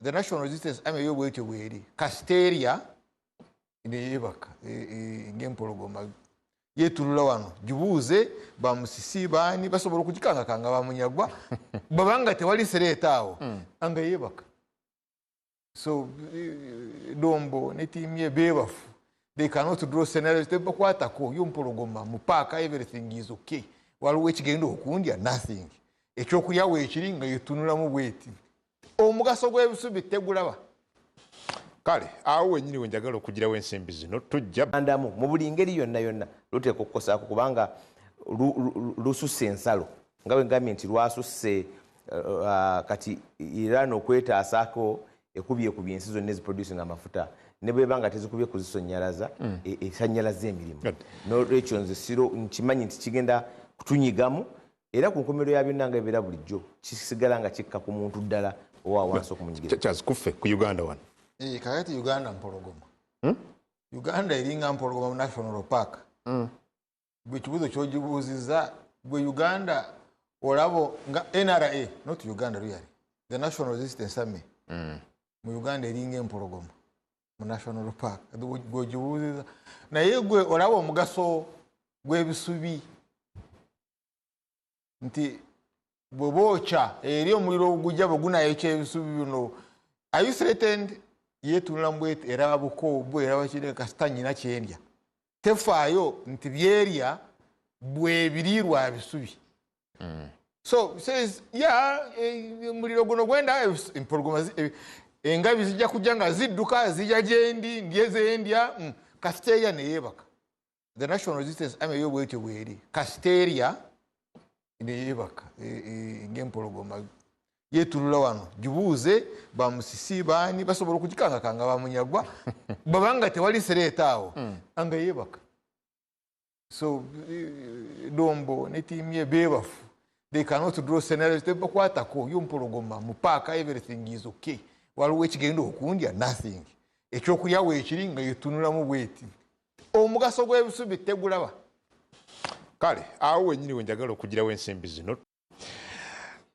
The National Resistance Army yo bwetyo bweri kasiteria neyebaka ng'empologoma yetulula wano gibuuze bamusisi baani basobola okugikangakanga bamunyagwa babanga tewali sereeta awo anga yebaka. So Dombo ne tiimu ye beebafu. They cannot draw scenarios. Tebakwatako yompologoma mu paaka everything is okay. Waliwo ekigenda okundya nothing. Ekyokulya weekiri nga yetunulamu bweti. Omugaso gw'ebisubi tegulaba. Kale awo wenyini wenjagala okugirawo ensimbi zino tujja andamu mu buli ngeri yonna luteeka okukosaako kubanga lususse ensalo nga bwe ngambye nti lwasusse kati Iran okwetaasaako ekubye ensi zonna eziproducing amafuta ne bweba nga tezikubye kuzisonnyalaza esanyalaza emirimu n'olwekyo nze nkimanyi nti kigenda kutunyigamu era ku nkomerero ya byonna nga ebeera bulijjo kisigala nga kikka ku muntu ddala owa wansi okumunyigira kyazikuffe ku Uganda wano. Kakati Uganda mpologoma. Uganda eringa mpologoma mu National Park. Bwe kibuzo kyogibuuziza bwe Uganda olabo nga NRA, not Uganda really. The National Resistance Army. Mu Uganda eringa empologoma mu National Park. Bwe kibuuziza naye gwe olabo omugaso gw'ebisubi nti bwe bookya eri omuliro ogujja bwe gunayokya ebisubi bino. Are you threatened? Yetunula mbwete eraba buko bwe eraba kire kasita nyina kyendya. Tefaayo nti byerya bwe birirwa ebisubi. So says muliro guno gwenda empologoma engabi zijja kujja nga zidduka zijja gyendi ndyeze endya kasiteria neyebaka. The National Resistance Army yo bwetyo bweri kasiteria neyebaka ng'empologoma yetulula wano gibuuze bamusisi baani basobola okugikangakanga bamunyagwa babanga tewali sereeta awo anga yebaka. So Dombo ne tiimu ye beebafu. They cannot draw scenarios. Tebakwatako yompologoma mu paaka everything is okay. Waliwo ekigenda okundya nothing. Ekyokulya weekiri nga yetunulamu bweti. Omugaso gw'ebisubi tegulaba. Kale awo wenyini wenjagala okugirawo ensimbi zino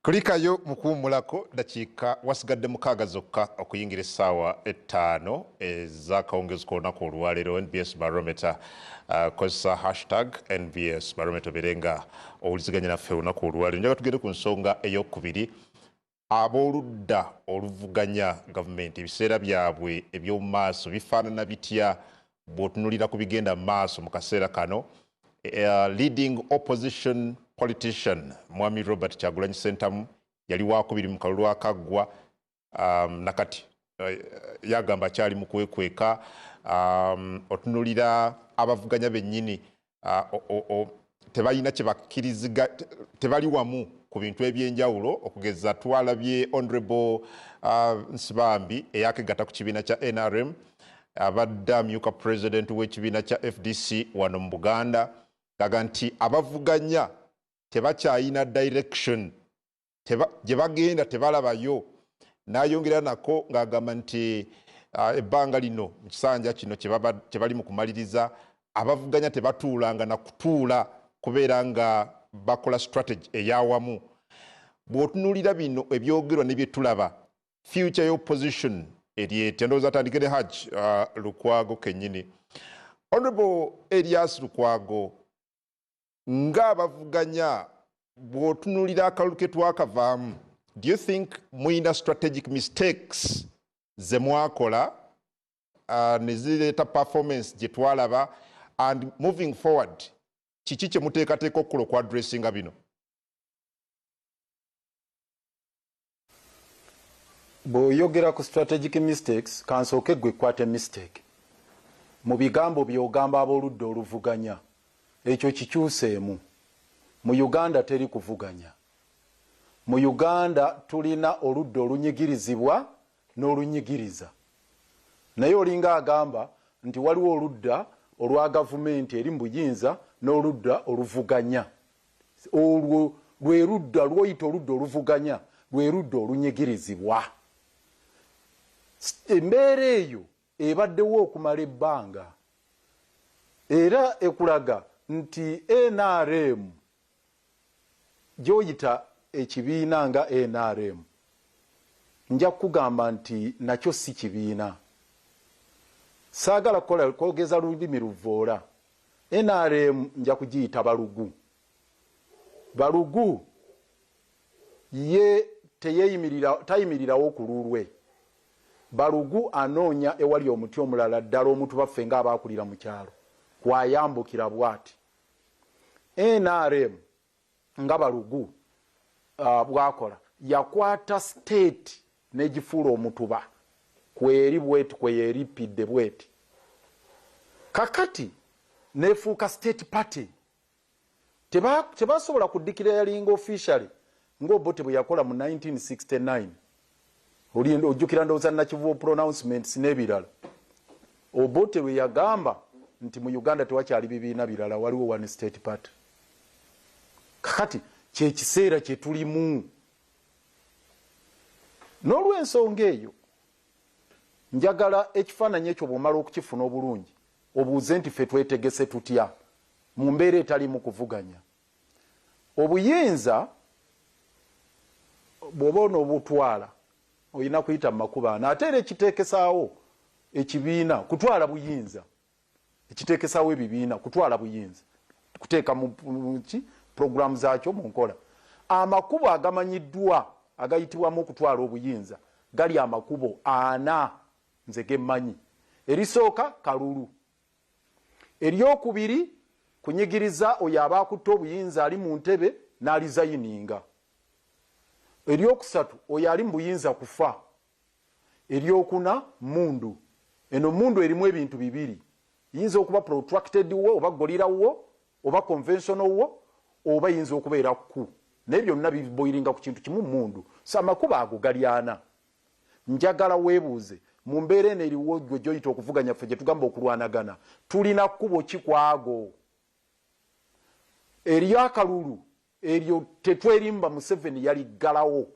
kulikayo mukuwumulako dakiika wasigadde mukaaga zokka okuyingira essaawa 5 ez'akawungeezi k'olunaku olwaleero. NBS Barometer kozesa hashtag NBS Barometer berenga owuliziganya naffe olunaku olwaleero. Njaga tugende ku nsonga ey'okubiri. Ab'oludda oluvuganya gavumenti ebiseera byabwe eby'omu maaso bifaanana bitya bw'otunuulira ku bigenda mu maaso mu kaseera kano. Leading opposition politician Mwami Robert Kyagulanyi Ssentamu yali wakubiri mu kalulu akaggwa nakati yagamba akyali mu kwekweka. Otunulira abavuganya bennyini tebalina kye bakkiriziga, tebali wamu ku bintu ebyenjawulo okugeza twalabye Honorable Nsibambi eyakegatta ku kibiina kya NRM abadde amyuka president w'ekibiina kya FDC wano mu Buganda gaga nti abavuganya tebakyayina direction gye bagenda tebalabayo. N'ayongera nako ng'agamba nti ebbanga lino mu kisanja kino kye bali mu kumaliriza abavuganya tebatuulanga na kutuula kubeera nga bakola strategy eyawamu. Bw'otunuulira bino ebyogerwa ne bye tulaba future y'opposition eryete ndowooza atandikire Hajj Lukwago kennyini. Honorable Elias Lukwago ng'abavuganya bw'otunuulira akalulu ke twakavaamu, do you think muyina strategic mistakes ze mwakola ne zireeta performance gye twalaba, and moving forward kiki kye muteekateeka okukola okwadressinga bino? bw'oyogera ku strategic mistakes kansooke gwe kwate mistake mu bigambo by'ogamba ab'oludda oluvuganya ekyo kikyuseemu. Mu Uganda teri kuvuganya. Mu Uganda tulina oludda olunyigirizibwa n'olunyigiriza. Naye olinga agamba nti waliwo oludda olwa gavumenti eri mu buyinza n'oludda oluvuganya. Olwo lwe ludda lwoyita oludda oluvuganya lwe ludda olunyigirizibwa. Embeera eyo ebaddewo okumala ebbanga era ekulaga nti NRM gyoyita ekibiina nga NRM nja kugamba nti nakyo si kibiina. Saagala kwogeza lulimi luvoola. NRM nja kugiyita balugu. Balugu ye tayimirirawo ku lulwe. Balugu anoonya ewali omuti omulala ddala omuntu baffe nga abaakulira mu kyalo kwayambukira bw'ati. NRM nga balugu bwakola yakwata state n'egifuula omutuba kweri bweti kweyerippidde bweti. Kakati nefuuka state party tebasobola kuddikira yalinga officially ng'Obote bwe yakola mu 1969. Ojjukira ndowooza nakivubo pronouncements n'ebirala. Obote bwe yagamba nti mu Uganda tewakyali bibiina birala, waliwo one state party. Kakati kye kiseera kye tulimu. N'olw'ensonga eyo njagala ekifaananyi ekyo bw'omala okukifuna obulungi obuuze nti ffe twetegese tutya mu mbeera etalimu kuvuganya. Obuyinza bw'oba onoobutwala olina kuyita mu makubo ana ate era ekiteekesaawo ekibiina kutwala buyinza, ekiteekesaawo ebibiina kutwala buyinza, kuteeka mu puroguramu zaakyo mu nkola. Amakubo agamanyiddwa agayitibwamu okutwala obuyinza gali amakubo 4 nze gemmanyi. Erisooka kalulu, eryokubiri kunyigiriza oyo aba akutte obuyinza ali mu ntebe n'alizayininga. Eryokusatu oyo ali mu buyinza kufa. Eryokuna mundu. Eno mundu erimu ebintu bibiri, yinza okuba protracted wo oba golira wo oba conventional wo oba yinza okubeera ku. Naye byonna biboyiringa ku kintu kimu mundu. So amakubo ago gali 4. Njagala weebuuze mu mbeera eno eriwo gwe gyoyita okuvuganya ffe gye tugamba okulwanagana tulina kkubo ki kwago. Eryakalulu eryo tetwerimba Museveni yaliggalawo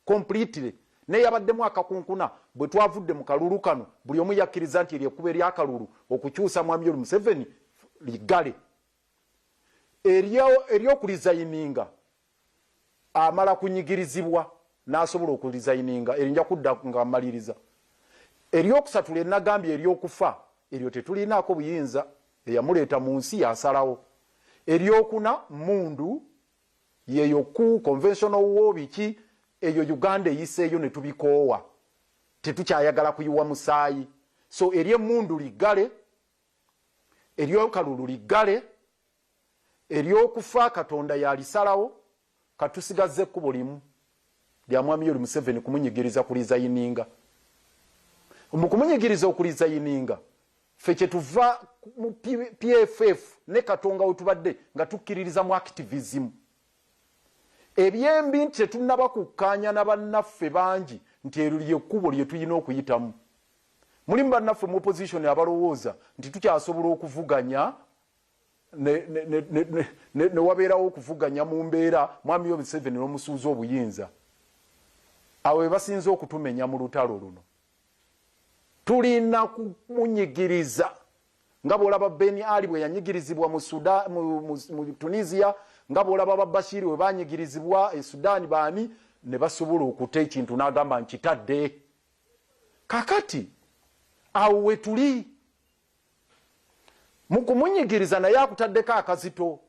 completely. Naye yabaddemu akakunkuna bwe twavudde mu kalulu kano buli omu yakkiriza nti eryekkubo eryakalulu okukyusa Mwami Museveni liggale. Eryokulizayininga amala kunyigirizibwa n'asobola okulizayininga erinja kudda nga amaliriza. Eryokusatu lye nagambye eryokufa eryo tetulinaako buyinza, eyamuleeta mu nsi yasalawo. Eryokuna mundu yeyo ku conventional war biki eyo Uganda eyiseeyo ne tubikoowa tetukyayagala kuyiwa musaayi. So ery'emundu liggale, eryokalulu liggale, eryokufa Katonda yalisalawo, katusigazze ekkubo limu lya Mwami Museveni kumunyigiriza kulizayininga. Mu kumunyigiriza okulizayininga ffe kye tuva mu PFF ne Katonga we tubadde nga tukkiririza mu activism. Ebyembi nti tetunnaba kukkaanya na bannaffe bangi nti eryo lyekkubo lye tulina okuyitamu. Mulimu bannaffe mu opposition abalowooza nti tukyasobola okuvuganya ne wabeerawo okuvuganya mu mbeera Mwami Museveni n'omusuuza obuyinza. Awo be basinze okutumenya mu lutalo luno. Tulina kumunyigiriza nga bw'olaba Ben Ali bwe yanyigirizibwa mu Tunisia, nga bw'olaba Bashir bwe banyigirizibwa e Sudan baani ne basobola okuta ekintu n'agamba nkitadde. Kakati awo we tuli mu kumunyigiriza naye akutaddeko akazito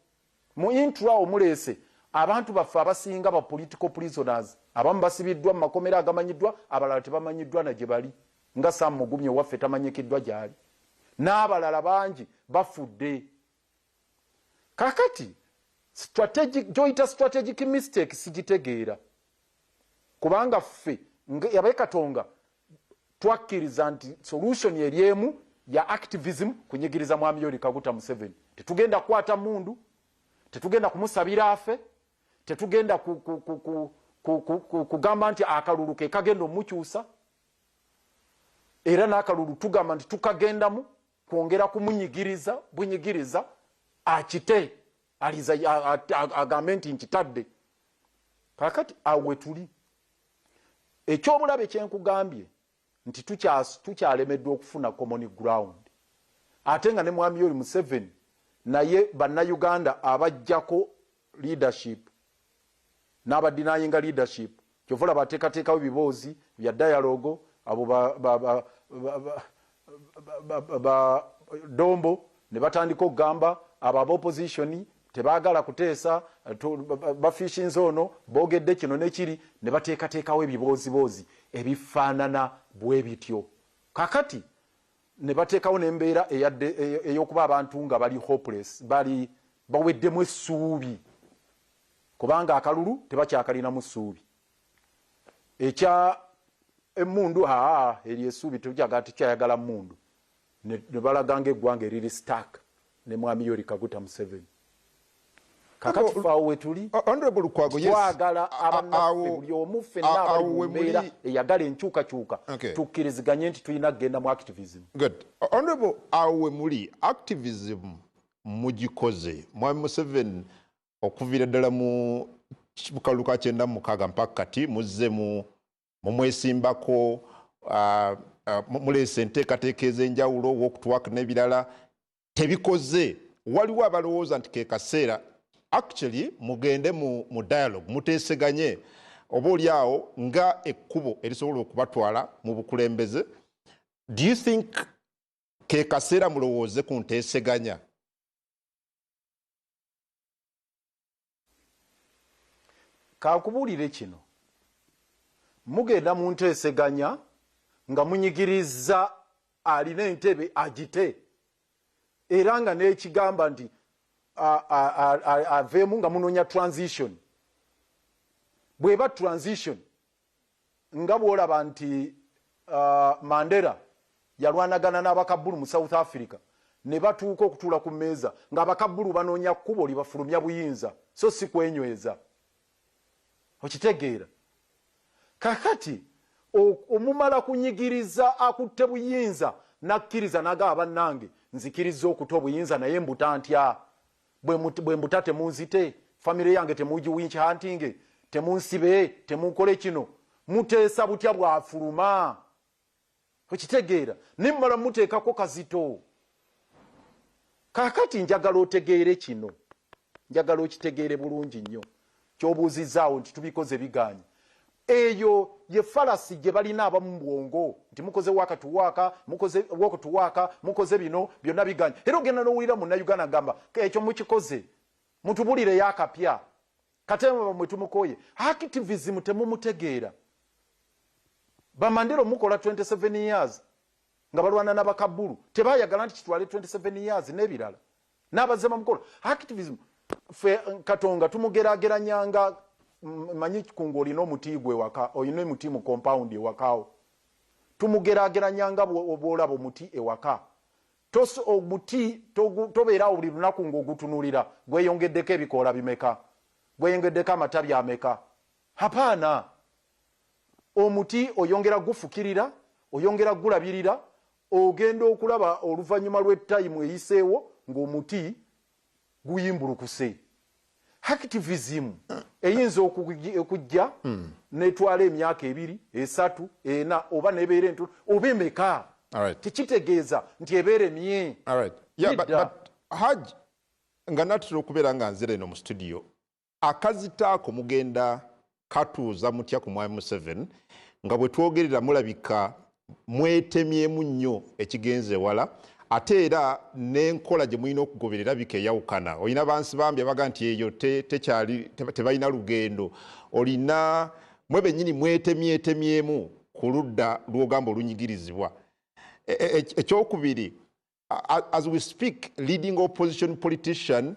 mu intra omuleese abantu baffe abasinga ba political prisoners abamu basibiddwa mu makomera agamanyiddwa, abalala tebamanyiddwa na gye bali nga Sam Mugumye waffe tamanyikiddwa gyali, n'abalala bangi bafudde. Kakati gyoyita strategic mistake sigitegeera kubanga ffe Katonga twakkiriza nti solution eriemu ya activism kunyigiriza mwami Yoweri Kaguta Museveni. Tetugenda kukwata mundu, tetugenda kumusabira afe, tetugenda kugamba nti akalulu ke kagenda omukyusa, era n'akalulu tugamba nti tukagendamu kwongera kumunyigiriza bunyigiriza akite aliza agambe nti nkitadde. Kakati awe tuli ekyobulabe kyenkugambye nti tukyalemeddwa okufuna common ground. Ate nga ne mwami Yoweri Museveni naye bannayuganda abajjako leadership n'abadinayinga leadership kyovola bateekateekawo ebiboozi bya dialogue abo Dombo ne batandika okugamba abo opposition tebaagala kuteesa bafishinze ono boogedde kino nekiri ne bateekateekawo ebiboozibozi ebifaanana bwe bityo. Kakati ne bateekawo n'embeera ey'okuba abantu nga bali hopeless, bali baweddemu essuubi kubanga akalulu tebakyakalinamu ssuubi. Ekya emmundu eri essuubi tukyayagala mundu ne balaganga eggwanga eriri stuck ne mwami Yoweri Kaguta Museveni. Kakati faawo wetuli twagala abannaffe buli omu ffenna abali mu mbeera eyagala enkyukakyuka tukkiriziganye nti tulina kugenda mu activism. Good. Honorable, awe muli activism mugikoze mwami Museveni okuviira ddala mu bukalu ka 96 mpaka kati muzze mumwesimbako muleese enteekateeka ez'enjawulo walk to work n'ebirala tebikoze. Waliwo abalowooza nti ke kaseera actually mugende mu dialogue muteeseganye oba oli awo nga ekkubo erisobola okubatwala mu bukulembeze. Do you think ke kaseera mulowooze ku nteeseganya? Kakubuulire kino mugenda mu nteeseganya nga munyigiriza alina entebe agite era nga n'ekigamba nti aveemu nga munoonya transition. Bweba transition nga bwolaba nti Mandela yalwanagana n'abakabbulu mu South Africa ne batuuka okutuula ku mmeeza ng'abakabbulu banoonya kkubo libafulumya buyinza so si kwenyweza. Okitegeera? Kakati omumala kunyigiriza akutte buyinza nakkiriza naga bannange nzikiriza okuta obuyinza naye mbuta ntya bwe mbuta temunzite famire yange temuji winch hunting temunsibe temukole kino muteesa butya bwafuluma. Okitegeera? Nimmala muteekako kazito. Kakati njagala otegeere kino, njagala okitegeere bulungi nnyo kyobuuzizaawo nti tubikoze biganye. Eyo ye falasi gye balina abamu mu bwongo nti mukoze wakatuwaaka mukoze wakutuwaaka mukoze bino byonna biganye. Era ogenda n'owulira munnayuganda gamba ekyo mukikoze mutubulire yakapya katema mwe tumukoye. Activism temumutegeera. Bamandero mukola 27 years nga balwana n'abakabbulu tebaayagala nti kitwale 27 years n'ebirala n'abazema mukola activism. Fe Katonga tumugeraageranyanga manyi kikungu olina omuti gwe waka olina omuti mu compound ewakaawo tumugeraageranyanga obwolaba omuti ewaka tosi omuti tobeerawo buli lunaku ng'ogutunulira gweyongeddeko ebikoola bimeka gweyongeddeko amatabi ameka. Hapaana, omuti oyongera gufukirira oyongera gulabirira ogenda okulaba oluvannyuma lw'ettayimu eyiseewo ng'omuti guyimbulukuse. Activism eyinza okujja netwala emyaka 2, 3, 4 oba nebeera entu oba emeka. Tekitegeeza nti ebeere mye. But Haj nga natera okubeera nga nzire eno mu studio akazitaako mugenda katuuza mutya ku mwami Museveni nga bwe twogerera mulabika mwetemyemu nnyo ekigenze wala ate era n'enkola gye mulina okugoberera bikeyawukana. Olina bansi bambi abaga nti eyo tebalina lugendo. Olina mwe bennyini mwetemyetemyemu ku ludda lw'ogamba olunyigirizibwa. Ekyokubiri, as we speak, leading opposition politician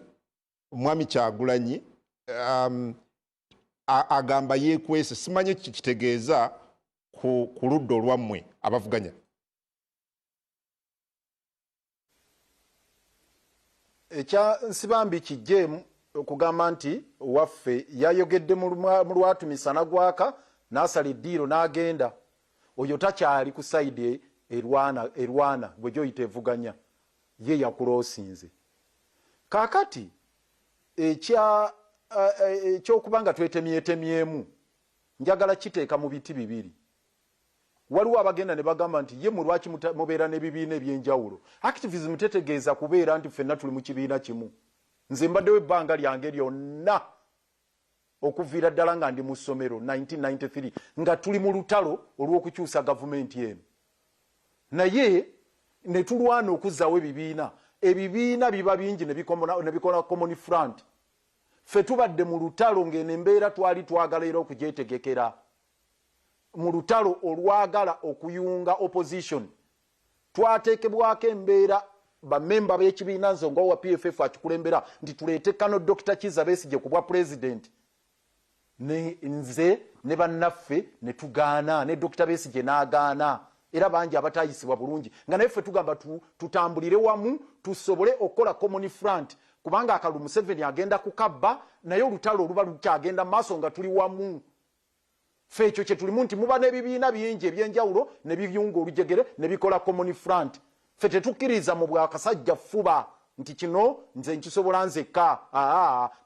Mwami Kyagulanyi agamba yeekwese. Simanyi kitegeeza ku ludda olwammwe abavuganya? Ekya Nsibambi kijje okugamba nti waffe yayogedde mu lwatumisana gwaka n'asala eddiiro n'agenda. Oyo takyali ku sayidi erwana bwe gyoyita evuganya, ye yakuloosinze. Kaakati ekyokuba nga twetemyetemyemu njagala kiteeka mu biti bibiri. Waliwo abagenda ne bagamba nti ye lwaki mubeera n'ebibiina ebyenjawulo. Activism tetegeeza kubeera nti ffenna tuli mu kibiina kimu. Nze mbaddewo ebbanga lyange lyonna okuviira ddala nga ndi mu ssomero 1993 nga tuli mu lutalo olw'okukyusa gavumenti eno. Naye ne tulwana okuzzaawo ebibiina. Ebibiina biba bingi ne bikola common front. Ffe tubadde mu lutalo ng'eno embeera twali twagala era okugyetegekera. Mu lutalo olwagala okuyunga opposition. Twateekebwako embeera bamemba b'ekibiina Nsonga wa PFF akikulembera nti tuleete Kano Dr. Kizza Besigye ku bwa president. Nze ne bannaffe ne tugaana, ne Dr. Besigye n'agaana. Era bangi abatayisibwa bulungi. Nga naye ffe tugamba tutambulire wamu tusobole okukola common front. Kubanga akalulu Museveni agenda kukabba, naye olutalo oluba lukyagenda maaso nga tuli wamu. Ffe ekyo kye tulimu nti muba n'ebibiina bingi ebyenjawulo ne biyunga olujegere ne bikola common front. Ffe tetukkiriza mu bwakasajja ffuba nti kino nze nkisobola nzekka.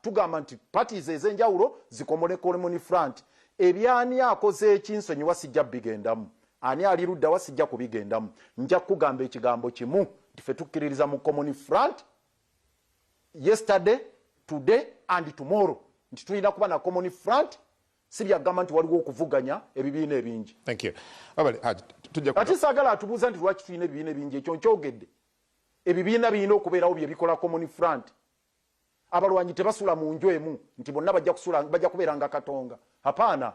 Tugamba nti parties ez'enjawulo zikomole common front. Ebyani akoze ekinsonyiwa sijja bigendamu. Ani ali ludda wasijja kubigendamu. Nja kugamba ekigambo kimu nti ffe tukkiririza mu common front yesterday, today and tomorrow. Nti tulina kuba na common front. Sibyagamba nti waliwo okuvuganya ebibiina ebingi. Thank you. Ati saagala atubuuza nti lwaki tulina ebibiina ebingi, ekyo nkyogedde. Ebibiina birina okubeerawo bye bikola common front. Abalwanyi tebasula mu nju emu nti bonna bajja kubeera nga Katonga. Hapana.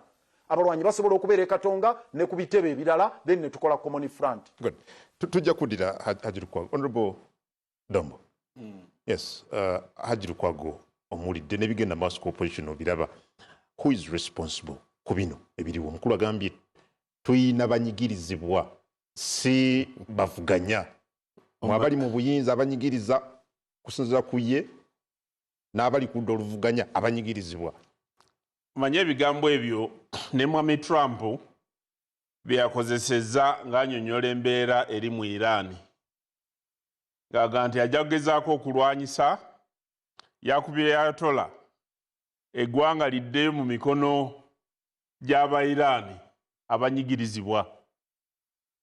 Abalwanyi basobola okubeera Katonga ne ku bitebe ebirala then ne tukola common front. Good. Tujja kuddira Haji Lukwago. Honorable Dombo. Yes, Haji Lukwago omulidde n'ebigenda maaso ku opposition obiraba. Who is responsible ku bino ebiriwo? Omukulu agambye tuyina banyigirizibwa si bavuganya. Mwabali mu buyinza abanyigiriza kusinziira ku ye n'abali ku ludda oluvuganya abanyigirizibwa. Manye ebigambo ebyo ne Mwami Trump byakozesezza ng'annyonnyola embeera eri mu Iran. Ng'aga nti ajja kugezaako okulwanyisa yakubye Ayatollah eggwanga lidde mu mikono gy'Aba-Iran abanyigirizibwa.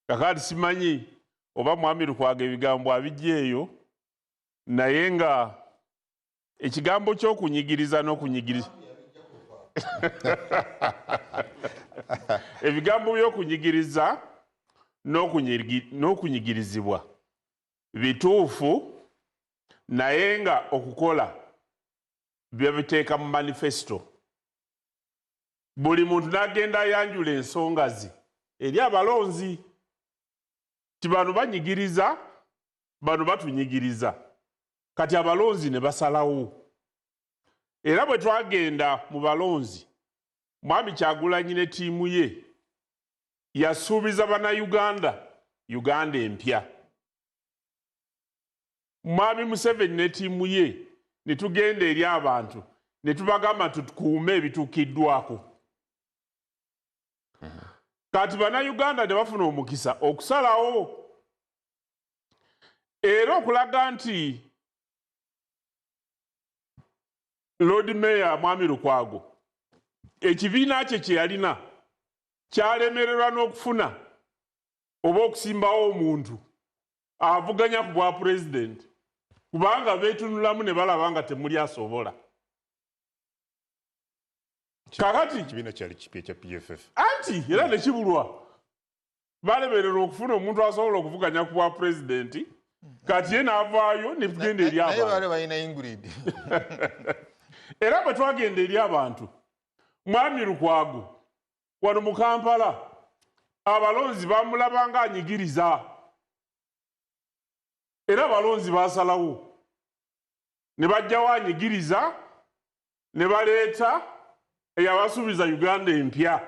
Kakati simanyi oba Mwami Lukwago ebigambo abijja eyo, naye nga ekigambo ky'okunyigiriza n'okunyigiriza ebigambo by'okunyigiriza n'okunyigirizibwa bituufu, naye nga okukola byabiteeka mu manifesto. Buli muntu n'agenda ayanjula ensonga ze eri abalonzi ti bano banyigiriza, bano batunyigiriza. Kati abalonzi ne basalawo. Era bwe twagenda mu balonzi, Mwami Kyagulanyi ne ttiimu ye yasuubiza bannayuganda Uganda empya. Mwami Museveni ne ttiimu ye ne tugenda eri abantu ne tubagamba tukuume ebituukiddwako. Kati bannayuganda ne bafuna omukisa okusalawo era okulaga nti Lord Mayor Mwami Lukwago ekibiina kye kye yalina kyalemererwa n'okufuna oba okusimbawo omuntu avuganya ku bwa pulezidenti kubanga beetunulamu ne balaba nga temuli asobola. Kakati Ekibiina kyali kipya ekya PFF. Anti era ne kibulwa. Balemererwa okufuna omuntu asobola okuvuganya ku bwa pulezidenti, kati ye n'avaayo ne tugenda eri abantu. Naye baali balina Ingrid. Era bwe twagenda eri abantu, Mwami Lukwago wano mu Kampala abalonzi bamulaba nga anyigiriza. Era abalonzi basalawo ne bajjawo anyigiriza ne baleeta eyabasuubiza Uganda empya.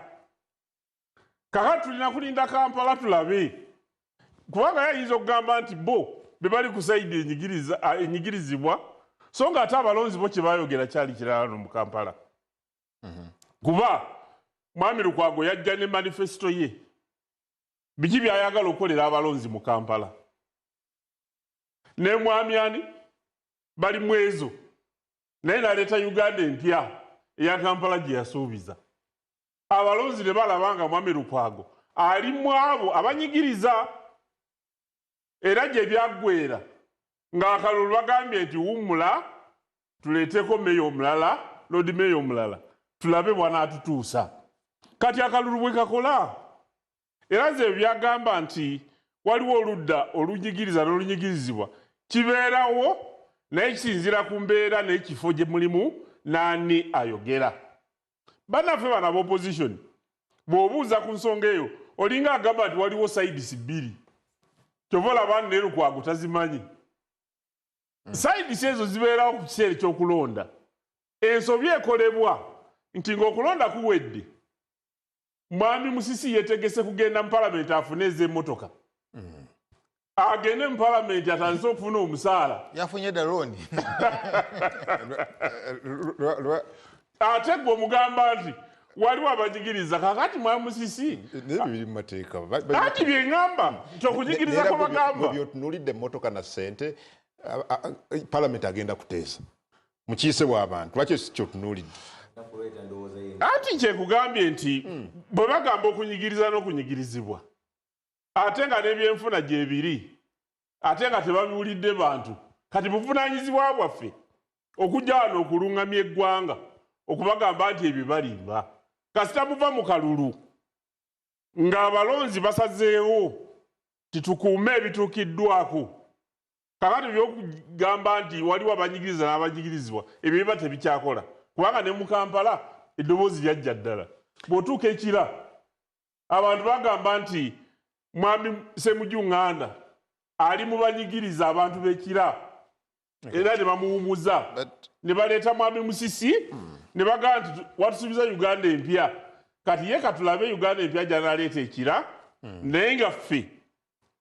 Kakati tulina kulinda Kampala tulabe. Kubanga yayinza okugamba nti bo be bali ku side enyigirizibwa so nga ate abalonzi bo kye baayogera kyali kirala no mu Kampala. Kuba Mwami Lukwago yajja ne manifesto ye. Biki byayagala okukolera abalonzi mu Kampala. Ne mwami ani bali mwezo. Naye naleeta Uganda empya eya Kampala gye yasuubiza. Abalonzi ne balabanga Mwami Lukwago ali mu abo abanyigiriza era gye byaggwera ng'akalulu bagambye nti wummula tuleeteko meeyo omulala lodi meeyo omulala tulabe bw'anaatutuusa. Kati akalulu bwe kakola era ze byagamba nti waliwo oludda olunyigiriza n'olunyigirizibwa kibeerawo naye kisinziira ku mbeera n'ekifo gye mulimu n'ani ayogera. Bannaffe bano ab'opposition bw'obuuza ku nsonga eyo olinga agamba nti waliwo sayidisi bbiri kyova olaba ne Lukwago tazimanyi. Sayidisi ezo zibeerawo ku kiseera ekyokulonda. Ensobi ekolebwa nti ng'okulonda kuwedde Mwami Musisi yeetegese kugenda mu palamenti afune ez'emmotoka. Agende mu palamenti atandise okufuna omusaala. Yafunye dda looni. Ate gwe omugamba nti waliwo abanyigiriza kakati Mwami Musisi. Biri mu mateeka. Ati bye ngamba nti okunyigiriza kwa bagamba. Byotunulidde emmotoka na ssente palamenti agenda kuteesa. Mukiise bw'abantu lwaki kyotunulidde. Anti kyekugambye nti bwe bagamba okunyigiriza n'okunyigirizibwa ate nga n'ebyenfuna gye biri ate nga tebabiwulidde bantu kati buvunaanyizibwa bwaffe okujja wano okuluŋŋamya eggwanga okubagamba nti ebyo balimba kasita muva mu kalulu ng'abalonzi basazeewo titukuume ebituukiddwako kakati byokugamba nti waliwo abanyigiriza n'abanyigirizibwa ebyo biba tebikyakola kubanga ne mu Kampala eddoboozi lyajja ddala. Bw'otuuka ekira abantu bagamba nti Mwami Ssemujju Nganda ali mu banyigiriza abantu b'ekira era ne bamuwumuza ne baleeta Mwami Musisi ne bagamba nti watusuubiza Uganda empya kati ye katulabe Uganda empya gy'analeeta ekira naye nga ffe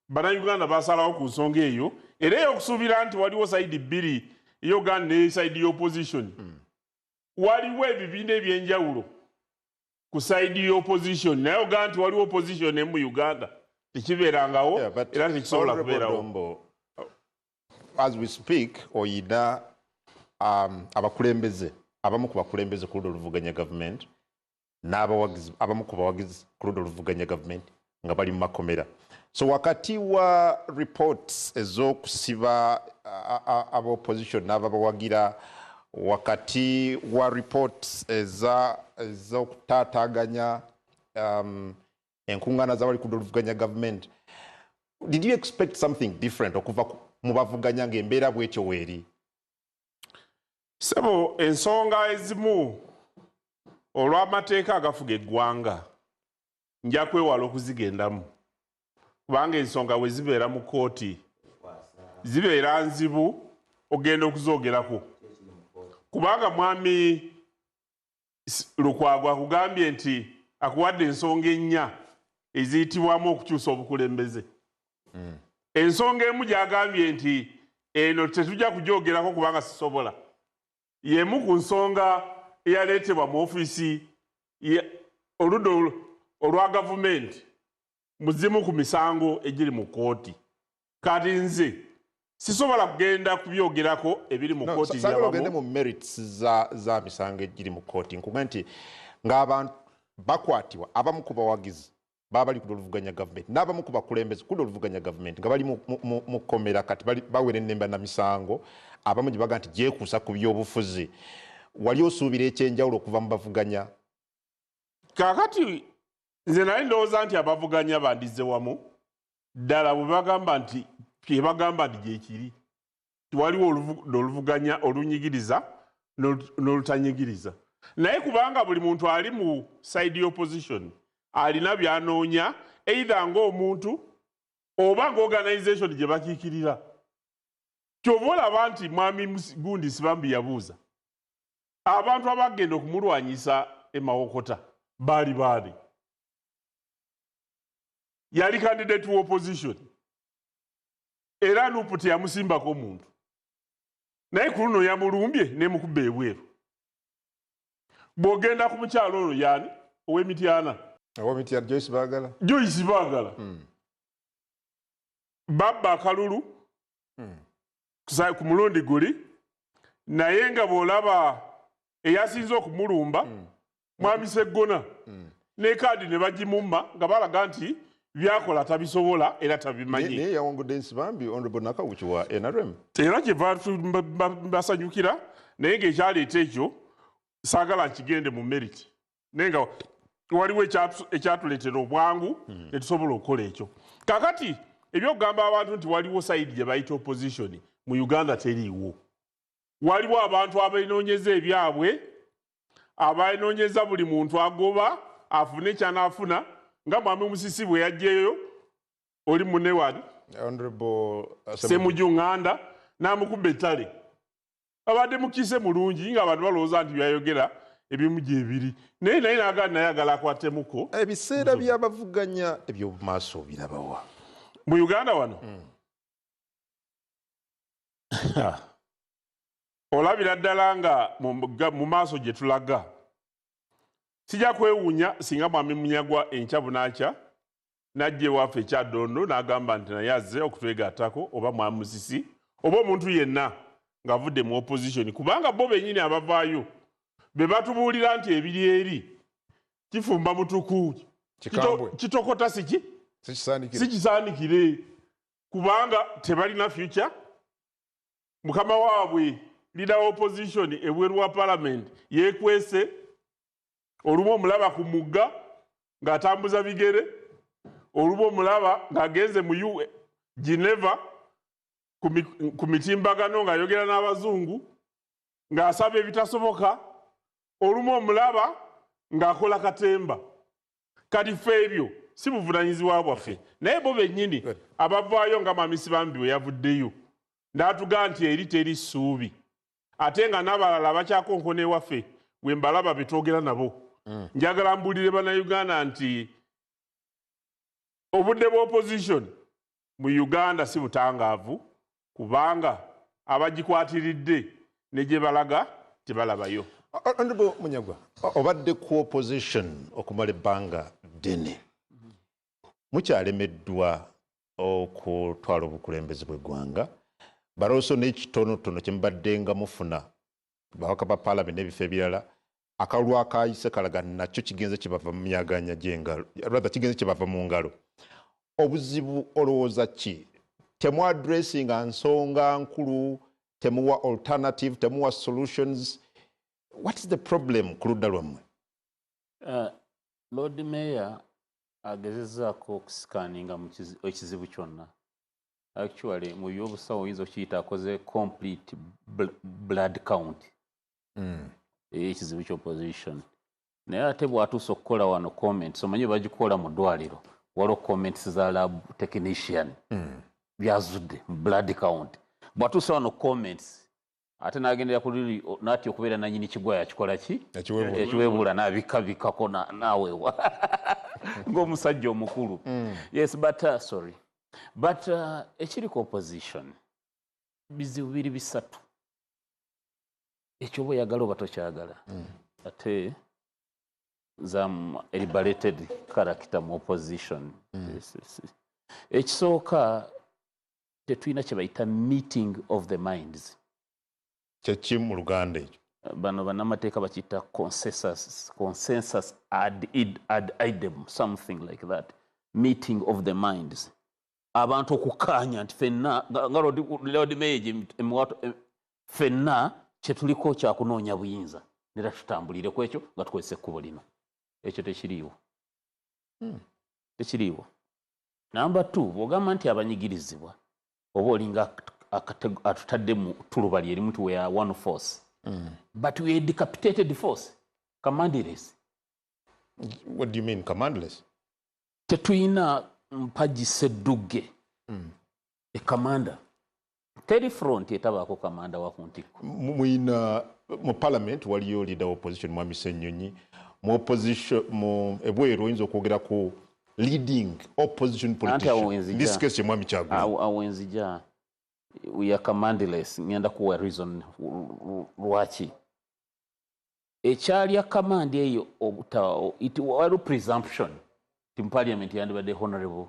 bannayuganda basalawo ku nsonga eyo era ey'okusuubira nti waliwo sayidi bbiri Uganda ne sayidi y'opposition. Waliwo ebibiina ebyenjawulo ku sayidi y'opposition naye ogaa nti waliwo opposition emu Uganda tekibeerangawo era tekisobola kubeerawo. As we speak oyina abakulembeze abamu ku bakulembeze ku ludda oluvuganya gavumenti n'abawagizi abamu ku bawagizi ku ludda oluvuganya gavumenti nga bali mu makomera. So wakati wa reports ez'okusiba ab'opposition n'ababawagira wakati wa reports ez'okutaataaganya enkuŋŋaana z'abali ku ludda oluvuganya gavumenti, did you expect something different okuva mu bavuganya ng'embeera bw'ekyo weeri? Sebo ensonga ezimu olw'amateeka agafuga eggwanga nja kwewala okuzigendamu kubanga ensonga we zibeera mu kooti zibeera nzibu ogenda okuzoogerako kubanga Mwami Lukwago akugambye nti akuwadde ensonga ennya eziyitibwamu okukyusa obukulembeze. Ensonga emu gy'agambye nti eno tetujja kugyogerako kubanga sisobola y'emu ku nsonga eyaleetebwa mu ofiisi oludda olwa gavumenti mu zimu ku misango egiri mu kooti. Kati nze sisobola kugenda kubyogerako ebiri mu kooti byabamu. Ogende mu merits za misango egiri mu kooti nkuga nti ng'abantu bakwatibwa abamu ku bawagizi baba bali ku ludda oluvuganya gavumenti n'abamu ku bakulembeze ku ludda oluvuganya gavumenti nga bali mu kkomera kati bawera ennemba na misango abamu gye baga nti gyekuusa ku by'obufuzi. Wali osuubira ekyenjawulo okuva mu bavuganya? Kaakati nze nali ndowooza nti abavuganya bandize wamu ddala bwe bagamba nti bye bagamba nti gyekiri tiwaliwo oluvuganya olunyigiriza n'olutanyigiriza. Naye kubanga buli muntu ali mu side y'opposition alina byanoonya either ng'omuntu oba ng'organization gye bakiikirira. Kyova olaba nti Mwami Gundi Sibambi yabuuza abantu abagenda okumulwanyisa e Mawokota baali yali candidate wa opposition era nupu teyamusimbako omuntu naye ku luno yamulumbye nemukuba ebweru bw'ogenda ku mukyalo olwo yani ow'Emityana Joyce Baagala babba akalulu ku mulundi guli naye nga bw'olaba eyasinze okumulumba mwami Sseggona ne kaadi ne bagimumma nga balaga nti byakola tabisobola era tabimanyi naye yawangudde Nsibambi Honorable Nakawuki wa NRM era kyeva basanyukira naye ng'ekyaleeta ekyo saagala nkigende mu merit naye nga waliwo ekyatuleetera obwangu ne tusobola okukola ekyo kakati ebyokugamba abantu nti waliwo sayidi gye bayita opposition mu Uganda teriiwo waliwo abantu abeenoonyeza ebyabwe abeenoonyeza buli muntu agoba afune kyanaafuna nga mwami Musisi bwe yajjeyo oli munewani Semujunganda n'amukuba ettale abadde mukiise mulungi nga abantu balowooza nti byayogera ebimu gyebiri naye naye agala akwatemuko ebiseera by'abavuganya eby'omumaaso birabawa mu Uganda wano olabira ddala nga mu maaso gye tulaga sijja kwewuunya singa mwami Munyagwa enkya bunaakya n'ajja ewaffe ekyaddondo n'agamba nti naye azze okutwegattako oba mwami Musisi oba omuntu yenna ng'avudde mu opposition kubanga bo bennyini abavaayo be batubuulira nti ebiri eri kifumba mutuku kitokota sikisaanikire kubanga tebalina future mukama waabwe leader wa opposition ebweru wa parliament yeekwese olumu omulaba ku mugga ng'atambuza bigere olumu omulaba ng'agenze mu Geneva ku mitimbagano ng'ayogera n'abazungu ng'asaba ebitasoboka olumu omulaba ng'akola katemba kati ffe ebyo si buvunanyizibwa bwaffe naye bo bennyini abavaayo nga mwami Sibambi bwe yavuddeyo n'atugaa nti eri teri ssuubi ate nga n'abalala bakyakonkona ewaffe bwe mbalaba betwogera nabo njagala mbuulire bannayuganda nti obudde bwa opposition mu Uganda si butangaavu kubanga abagikwatiridde ne gye balaga tebalabayo. Honorable Munyagwa, obadde ku opposition okumala ebbanga ddene mukyalemeddwa okutwala obukulembeze bw'eggwanga balooso n'ekitonotono kye mubadde nga mufuna babaka ba paalamenti n'ebifo ebirala akalulu akayise kalaga nakyo kigenze kibava mu myaganya gy'engalo rather kigenze kibava mu ngalo obuzibu olowooza ki temu addressinga nsonga nkulu temuwa alternative temuwa solutions. What is the problem ku ludda lwammwe? Lord Mayor agezezaako okusikaninga mu ekizibu kyonna. Actually mu by'obusawo oyinza okiyita akoze complete blood count ekizibu ky'opposition naye ate bw'atuusa okukola wano comments omanyi bagikola mu ddwaliro waliwo comments za lab technician byazudde blood count bw'atuusa wano comments ate n'agendera ku liri n'atya okubeera nanyini kigwa yakikola ki ekiweebuula n'abikabikako n'aweewa ng'omusajja omukulu. Yes but sorry but ekiri ku opposition bizibu biri bisatu ekyo oba oyagala oba tokyagala ate zamu liberated character mu opposition. Ekisooka tetulina kye bayita meeting of the minds. Kyeki mu Luganda ekyo bano bannamateeka bakiyita consensus ad idem something like that, meeting of the minds. Abantu okukaanya nti fenna nga Lord Mayor fenna kyetuliko kyakunoonya buyinza nera tutambulire ku ekyo nga tukozesa ekkubo lino ekyo tekiriiwo tekiriiwo. Number 2 bw'ogamba nti abanyigirizibwa oba olinga atutadde mu tuluba lyerimu nti we are one force but we are decapitated force commandless. What do you mean commandless? Tetuyina mpagi Ssedduge commander teri front etabaako kamanda wa kuntiko muyina mu parliament waliyo leader opposition Mwami Ssenyonyi mu opposition mu ebweru oyinza okwogera ku leading opposition politician. In this case, Mwami Kyagulanyi. Awenzija. We are commandless. Ngenda kuwa reason lwaki. Ekyali command eyo it was presumption. In parliament yandibadde honorable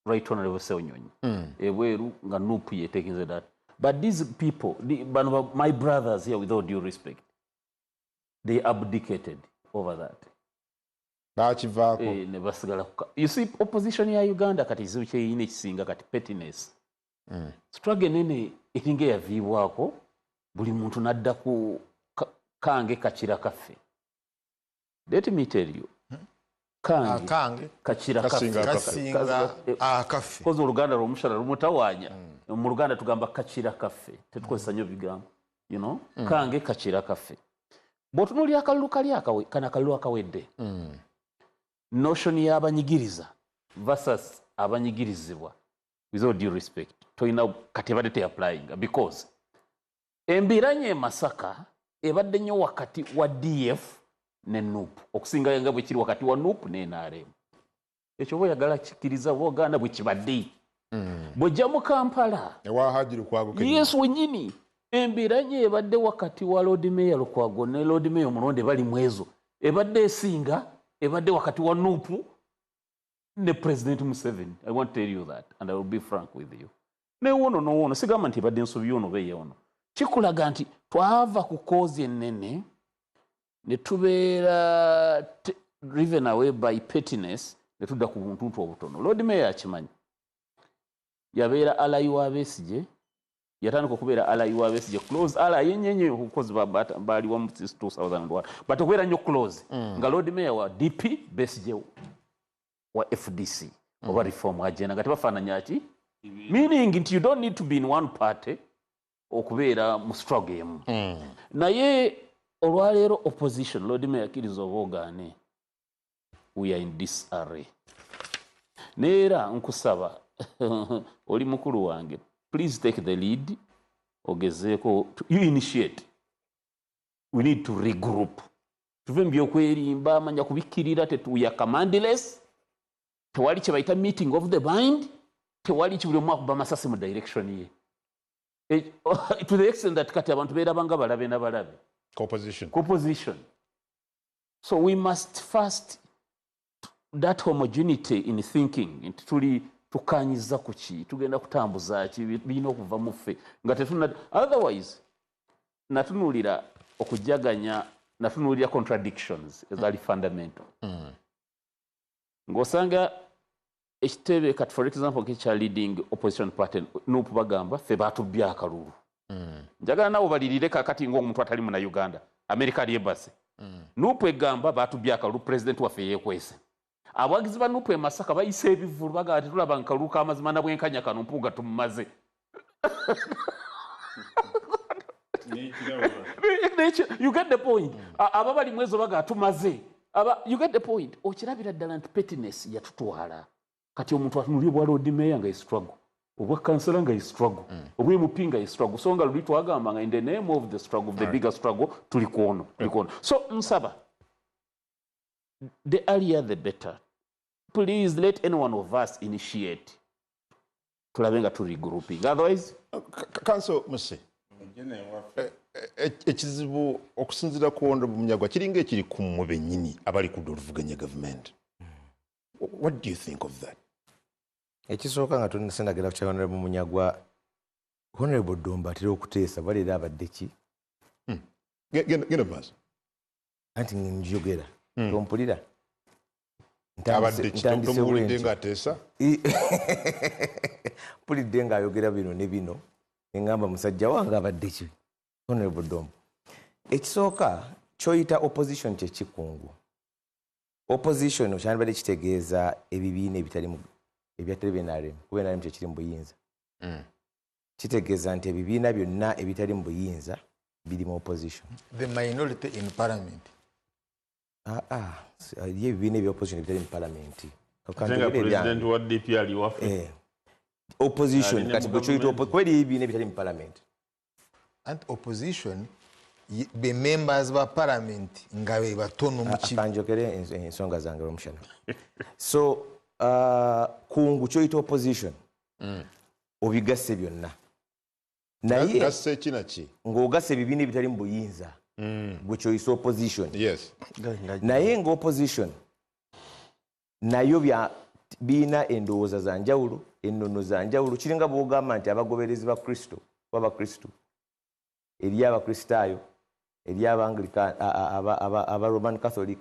Ssenyonyi. Ebweru nga nupu ye taking that. But these people, my brothers here, with all due respect, they abdicated over that. You see, opposition ya Uganda kati ziuche ine kisinga kati pettiness. Struggle nene itinge ya viwako, buli muntu nadda ku kange kachira kafe. Let me tell you. Kange kachira kafe. Kafe. Kozo Luganda rumushara rumutawanya. Mu Luganda tugamba kachira kafe. Tetukozesa nnyo bigambo. You know? Kange kachira kafe. Botunuli akalulu kali akawe kana kalulu akawedde. Notion ya abanyigiriza versus abanyigirizibwa. With all due respect. Toina katibade te applying because embiranye Masaka ebadde nnyo wakati wa DF ne NUP okusinga yanga bwe kiri wakati wa NUP ne NRM ekyo bwe yagala kikiriza Buganda bwe kibadde bw'ojja mu Kampala Haji Lukwago yes wenyini embiranye ebadde wakati wa Lord Mayor Lukwago ne Lord Mayor Mulonde bali mwezo ebadde esinga ebadde wakati wa NUP ne President Museveni. I want to tell you that and I will be frank with you. Ne wono sigamba nti badde nsobi ono beye ono kikulaga nti twava ku cause ennene ne tubeera driven away by pettiness ne tudda ku buntuntu obutono. Lord Mayor akimanyi yabeera alayi wa Besigye yatandika okubeera alayi wa Besigye close alayi yenyenye okukozi baali wamu 2001 but okubeera nnyo close nga Lord Mayor wa DP Besigye wa FDC oba reform agenda nga tebafaananya ki meaning nti you don't need to be in one party okubeera mu struggle emu naye olwaleero opposition Lord Mayor akkiriza obogaane we are in disarray neera nkusaba oli mukulu wange please take the lead ogezeeko you initiate we need to regroup tuve mu byokwerimba amanya kubikkirira tetuya commandless tewali kye bayita meeting of the mind tewali kibuli omu akuba amasasi mu direction ye to the extent that kati abantu beerabanga balabe n'abalabe composition so we must first that homogeneity in thinking nti tuli tukanyiza ku ki tugenda kutambuza ki birina okuva mu ffe nga tetuna otherwise natunuulira okujaganya natunuulira contradictions ezali fundamental ng'osanga ekitebe kati for example nk'ekya leading opposition party NUP bagamba ffe baatubbya akalulu njagala nabo balirire kakati ng'omuntu atali muna Uganda America lyebase NUP egamba baatubbya akalulu president waffe yeekwese abawagizi ba NUP e Masaka bayise ebivulu bagamba tetulaba nkalulu k'amazima na bwenkanya kano mpuuga tumumaze you get the point aba bali mwezo baga tumaze you get the point okirabira ddala nti pettiness yatutwala kati omuntu atunulye bwa Lord Mayor nga struggle obwa kansala nga struggle obwe mupinga struggle so nga luli twagamba nga in the name of the struggle of the bigger struggle tuli kuono so nsaba the earlier the better please let any one of us initiate tulabe nga tuli regrouping otherwise Council Muse ekizibu okusinzira ku Honorable Munyagwa kiringa ekiri ku mmwe bennyini abali ku oluvuganya government. What do you think of that? Ekisooka nga tunisendagera ku Honorable Munyagwa Honorable Domba atera okuteesa balira abadde ki gena basi anti njogera tompulira abadde ki tomuwulidde ng'ateesa pulidde ng'ayogera bino ne bino engamba musajja wange abadde ki Honorable Domba ekisooka kyoyita opposition kyekikungu opposition okyandibadde kitegeeza ebibiina ebyatali BNRM kuba NRM kyekiri mu buyinza kitegeeza nti ebibiina byonna ebitali mu buyinza biri mu opposition the minority in parliament ye ebibiina ebya-opposition ebitali mu parliament president wa DP ali waffe opposition kati bwekyoyita kuba eriyo ebibiina ebitali mu parliament and opposition be members ba parliament nga be batono mu kibi kanjogere ensonga zange olw'omushana so kungu kyoyita opposition obigasse byonna naye gasse kinaki ng'ogasse ebibiina ebitali mu buyinza gwe kyoyisa opposition yes naye ng'opposition nayo biina endowooza za njawulo ennono za njawulo kiringa bw'ogamba nti abagoberezi ba kristo oba bakristu eri abakristaayo eri aba roman catholic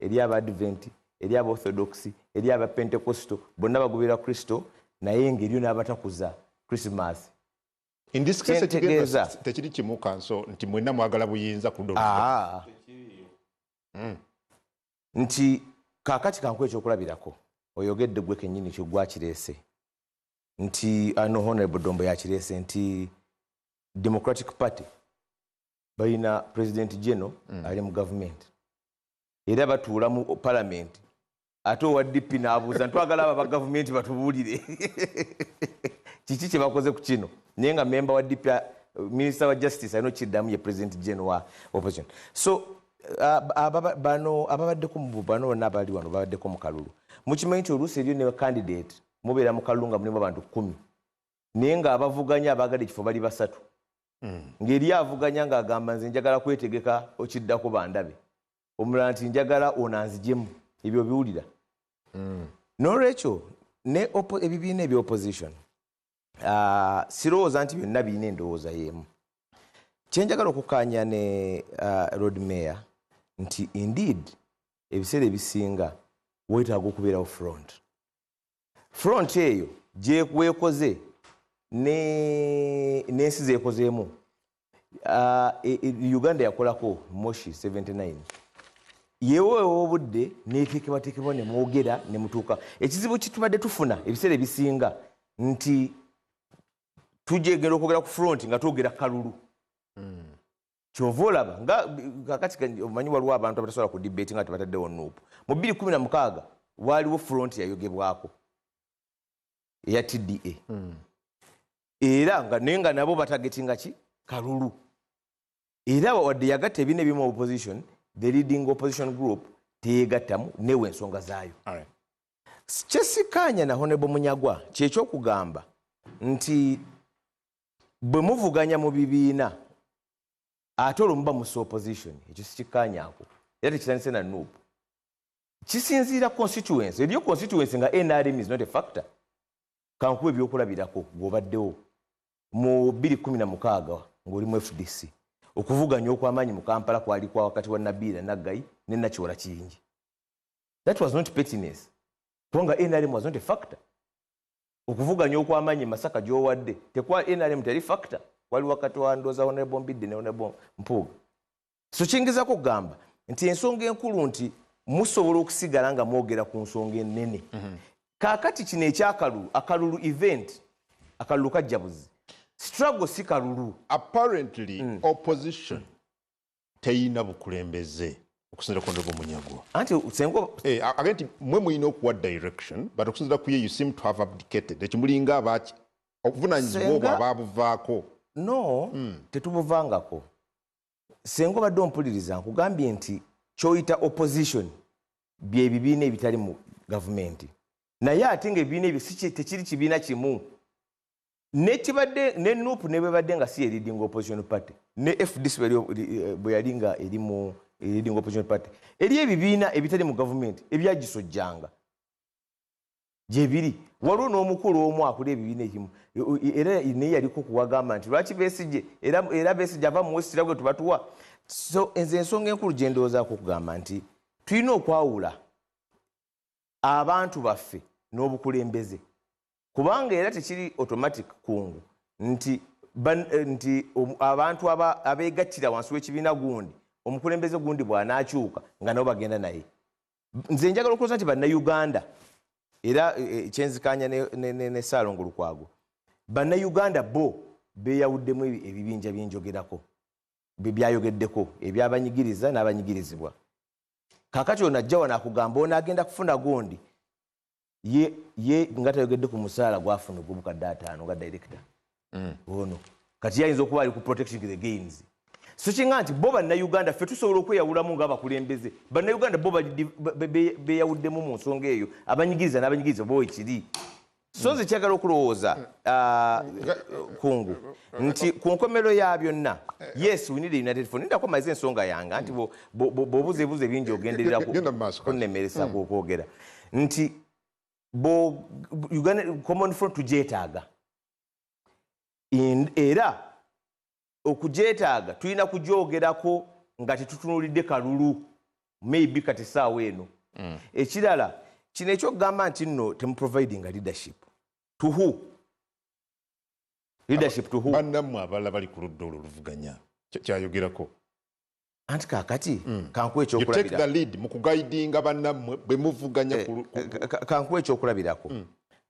eri abaadventi eri abaorthodox eri abapentecosto bonna bagoberera kristo naye ng'eriyo n'abatakuza christmas in this case ekitegeeza tekiri kimu kanso nti mwenna mwagala buyinza ku ddolo nti kaakati kanku ekyokulabirako oyogedde gwe kennyini kyogwakireese nti ano honorable Dombo yakireese nti Democratic Party balina president general ali mu government era batuula mu parliament ate owa DP n'abuuza ntwagala aba gavumenti batubuulire kiki kye bakoze ku kino naye nga member wa DP minister wa justice alina okiddamu ye president general wa opposition so ababaddeko mu bano bonna abali wano babaddeko mu kalulu mukimanyi nti oluusi eriyo ne candidate mubeera mu kalulu nga mulimu abantu 10 naye ng'abavuganya abaagala ekifo bali 3 ng'eri avuganya ng'agamba nze njagala kwetegeka okiddako bandabe omulala nti njagala onanzijemu ebyo biwulira n'olwekyo ebibiina ebyopposition sirowooza nti byonna birina endowooza y'emu kyenjagala okukkaanya ne road mayor nti indeed ebiseera ebisinga weetaaga okubeerawo front eyo gyeweekoze n'ensi zeekozeemu Uganda yakolako Moshi 79 yeweewo obudde neteekebwateekebwa ne mwogera ne mutuuka ekizibu kitubadde tufuna ebiseera ebisinga nti tujegera okwogera ku front nga twogera kalulu kyova olaba nga kakati omanyi waliwo abantu abatasobola ku debate nga tebataddewo nuupu mu 2016 waaliwo front yayogebwako eya TDA era nga naye nga nabo batagetinga ki kalulu era wadde yagatta ebiina ebimu opposition the leading opposition group teyegattamu newe ensonga zaayo kyesikkaanya na Honorable Munyagwa kyekyokugamba nti bwe muvuganya mu bibiina ate olwo muba musa opposition ekyo sikikkaanyaako era tekitandise na nuupu kisinziira constituency eriyo constituency nga NRM is not a factor kankuba ebyokulabirako gw'obaddewo mu 2016 ng'oli mu FDC okuvuganya okw'amaanyi mu Kampala kwali kwa wakati wa Nabiira Naggayi ne Nakiwala Kiyingi. That was not pettiness kubanga NRM was not a factor. Okuvuganya okw'amaanyi Masaka gy'owadde tekwa NRM teri factor wali wakati wa Ndoza Honorable Mbidde ne Honorable Mpuuga. So kingezako kugamba nti ensonga enkulu nti musobola okusigala nga mwogera ku nsonga ennene. Kaakati kino ekyakalulu akalulu event akalulu kajjabuzi struggle si kalulu. Apparently opposition teyina bukulembeze okusinzira ku Honorable Munyagwa. Anti sengo agenti mwe muyina okuwa direction but okusinzira ku ye you seem to have abdicated ekimulinga abaki obuvunanyizibwa obwo abaabuvaako. No tetubuvangako. Sengo badde ompuliriza nkugambye nti kyoyita opposition bye bibiina ebitali mu gavumenti naye ate ng'ebibiina ebyo tekiri kibiina kimu nekibadde ne nuupu ne bwebadde nga si leading opposition party ne FDC bwe yali nga eri mu leading opposition party eri ebibiina ebitali mu gavumenti ebyagisojjanga gyebiri waliwo n'omukulu omu akuli ebibiina ekimu era naye yaliko kuwagamba nti lwaki Besigye era Besigye ava mu West Lagos tubatuwa. So enze ensonga enkulu gye ndowoozaako okugamba nti tulina okwawula abantu baffe n'obukulembeze kubanga era tekiri automatic kungu nti abantu abeegattira wansi w'ekibiina gundi omukulembeze gundi bw'anaakyuka nga nabo bagenda naye. Nze njagala okulooza nti bannayuganda era kyenzikaanya ne Ssaalongo Lukwago bannayuganda bo beeyawuddemu ebibinja byenjogerako byayogeddeko ebyabanyigiriza n'abanyigirizibwa. Kaakati ono ajja wano akugamba ono agenda kufuna gondi ye nga tayogedde ku musaala gwafuna ogw'obukadde 5 nga director ono kati yayinza okuba ali ku protecting the gains. so kinga nti bo bannayuganda ffe tusobola okweyawulamu ng'abakulembeze bannayuganda bo beeyawuddemu mu nsonga eyo abanyigiriza n'abanyigiriza bo ekiri so nze kyagala okulowooza kungu nti ku nkomero ya byonna yes we need a united front ndako maize ensonga yange nti bobuzeebuze bingi ogenderera kunnemeresa kwogera nti Uganda common front tugyetaaga era okugyetaaga tulina kugyogerako nga tetutunulidde kalulu maybe kati essaawa eno ekirala kino ekyokugamba nti nno temuproviding leadership to who leadership to who bannammwe abalala bali ku ludda olwo luvuganya kyayogerako anti kaakati kankuwa you take the lead mu kugaidinga bannammwe bwe muvuganya kankuwa ekyokulabirako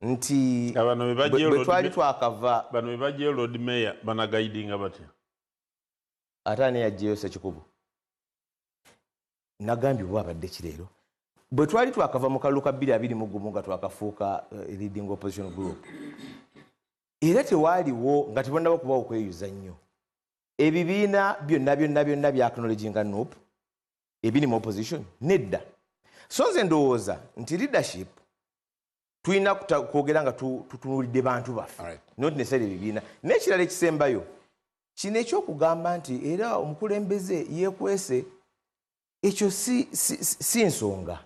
nti Abano bwe twali twakava bano bwe bajjayo Lord Mayor banagaidinga batya ate ani yajjayo Ssekikubo nagambye bwe abadde kireero bwe twali twakava mu kalulu ka 2021 nga twakafuuka leading opposition group era tewaaliwo nga tebannaba kubawo okweyuza nnyo ebibiina byonna bya acknowledginga NUP ebiri mu opposition nedda so nze ndowooza nti leadership tulina kwogera nga tutunulidde bantu baffe not necessarily ebibiina n'ekirala ekisembayo kino ekyokugamba nti era omukulembeze yeekwese ekyo si nsonga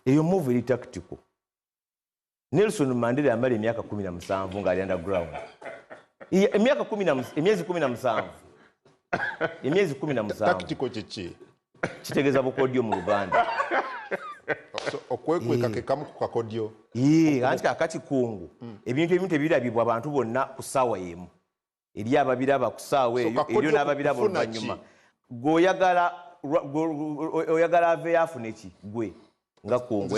eyo move eri tactical Nelson Mandela yamala emyaka 17 ng'ali underground emyezi 17 emyezi 17 tactical kiki kitegeeza bukodyo mu Luganda okwekweka ke kamu ku kakodyo anti kakati kungu ebintu ebimu tebirabibwa abantu bonna ku ssaawa y'emu eri ababiraba ku ssaawa eyo eriyo n'ababiraba oluvannyuma oyagala aveeyo afune ki gwe nga kungu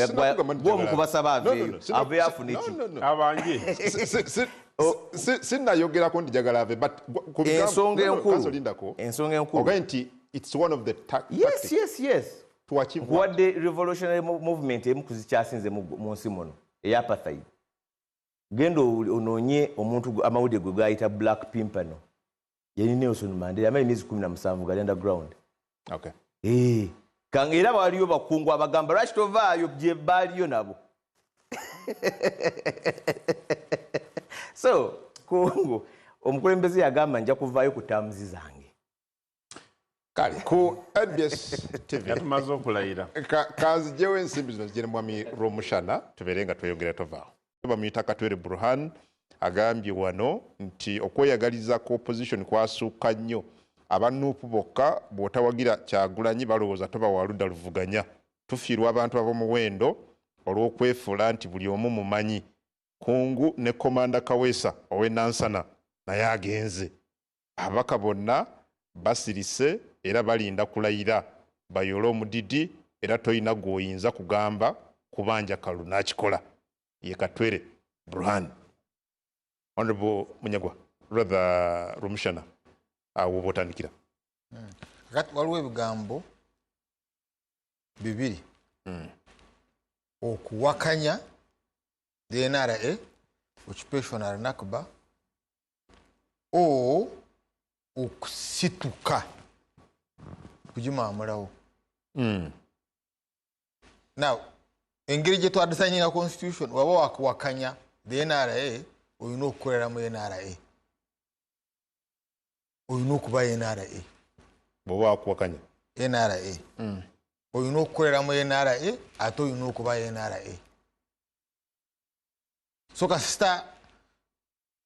gwomu kubasaba aveeyo afune ki abanje sinnayogerako ndi jagala ave but ensonga enkulu ogaye nti it's one of the yes nkuwadde revolutionary movement emu kuzikyasinze mu nsi muno eya apartheid genda onoonye omuntu amawulire gwe gayita Black Pimpano yali Nelson Mandela amala emyezi 17 gali underground kanga era baaliyo bakungu abagamba lwaki tovaayo gye baaliyo nabo so kungu omukulembeze yagamba nja kuvaayo ku taamuzi zange kale ku NBS TV tumaze okulayira kanzijewo ensimbi zino zigere mwami Romushana tubeere nga tweyogera tovaawo bamuyita Katwere Burhan agambye wano nti okweyagaliza ku opposition kwasuuka nnyo abanuupu bokka bw'otawagira Kyagulanyi balowooza toba waludda luvuganya tufiirwa abantu ab'omuwendo olw'okwefuula nti buli omu mumanyi kungu ne komanda Kaweesa ow'e naye agenze abaka bonna basirise era balinda kulayira bayole omudidi era toyina gw'oyinza kugamba kubanja kalu n'akikola ye Katwere Burhan. Honorable Munyagwa brother Romushana awo botandikira kati waliwo ebigambo bibiri okuwakanya the NRA occupational Nakba o okusituka kugimamulawo now engeri gye twadisanyinga constitution waba wakuwakanya the NRA oyina okukolera mu NRA oyina okuba NRA bwoba wakuwakanya NRA oyina okukolera mu NRA ate oyina okuba NRA so kasita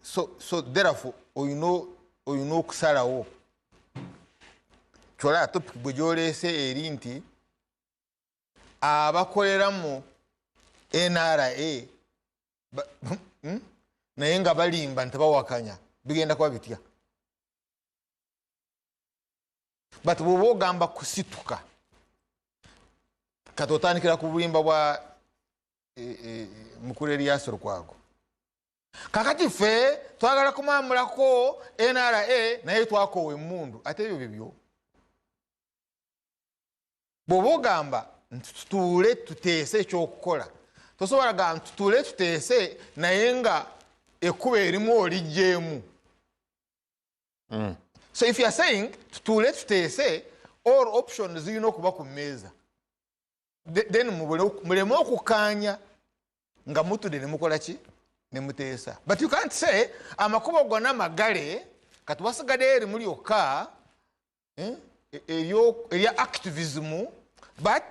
so therefore oyina okusalawo kyola topic bwe gyoleese eri nti abakolera mu NRA naye nga balimba nti bawakanya bigenda kuba bitya but bw'oba ogamba kusituka kati otandikira ku bulimba bwa mukulu Erias Lukwago kakati ffe twagala kumamulako NRA naye twakowe emmundu ate ebyo bibyo bw'oba ogamba nti tutuule tuteese ekyokukola tosobola gamba tutuule tuteese naye nga ekkuba erimu olijjeemu So if you are saying tutuule tuteese all options zirina okuba ku mmeeza, then muleme okukaanya nga mutudde ne mukola ki ne muteesa. But you can't say amakubo gonna magale kati wasigadde eri mulyoka erya activism but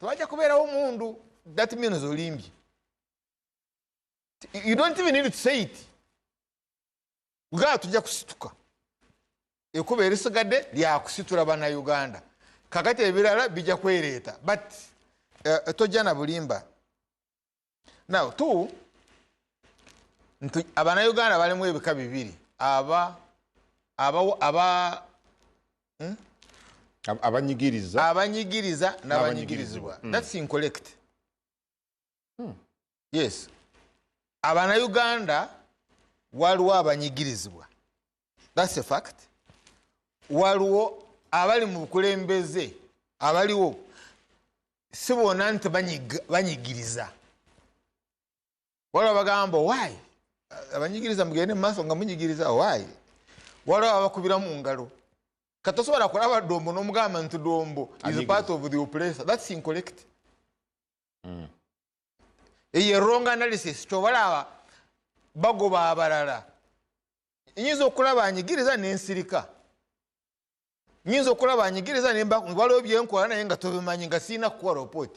tewajja kubeerawo mundu. That means olimbye. You don't even need to say it. Uganda tujja kusituka. Ekuba erisigadde lyakusitula bannayuganda. Kakati ebirala bijja kwereeta. But tojja na bulimba. Now, abannayuganda balimu ebika bibiri. Abanyigiriza n'abanyigirizibwa. That's incorrect. Yes. Abannayuganda waliwo abanyigirizibwa. That's a fact. Waliwo abali mu bukulembeze abaliwo si bonna nti banyigiriza. Waliwo bagamba why? Abanyigiriza mugende mu maaso nga munyigiriza why? Waliwo abakubira mu ngalo. Katosobola kulaba Dombo n'omugamba nti Dombo is part of the oppressor. That's incorrect. A wrong analysis. Chobalaba bagoba abalala. Nyinza okulaba anyigiriza n'ensirika. Nyinza okulaba anyigiriza nemba waliwo byenkola naye nga tobimanyi nga sina kukola report.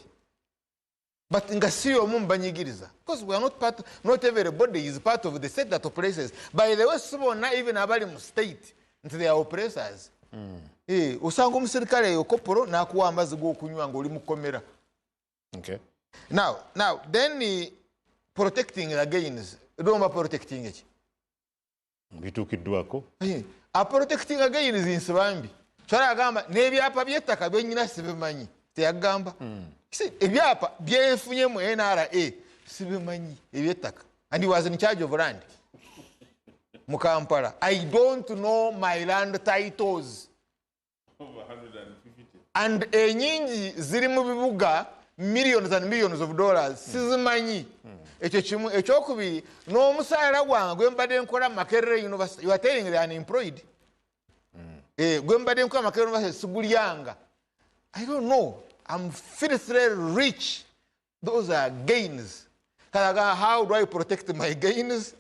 But nga si omu mbanyigiriza. Because we are not everybody is part of the state that oppresses. By the way, sibona even abali mu state nti they are oppressors. Osanga omusirikale yokopolo n'akuwa amazzi g'okunywa ng'oli mu kkomera. Okay. Now, then protecting the gains. Don't protecting it. Bitukiddwako. Protecting the gains in Sibambi. Kyala agamba n'ebyapa by'ettaka byennyina sibimanyi. Teyagamba. Ebyapa byenfunyemu NRA sibimanyi eby'ettaka. And he was in charge of land. Mu Kampala. I don't know my land titles. Over 150. And enyingi ziri mu bibuga millions and millions of dollars. Sizimanyi. Ekyo kimu. Ekyokubiri n'omusaala gwange gwe mbadde nkola Makerere University. You are telling they are unemployed. Gwe mbadde nkola Makerere University sigulyanga. I don't know. I'm filthily rich. Those are gains. How do I protect my gains?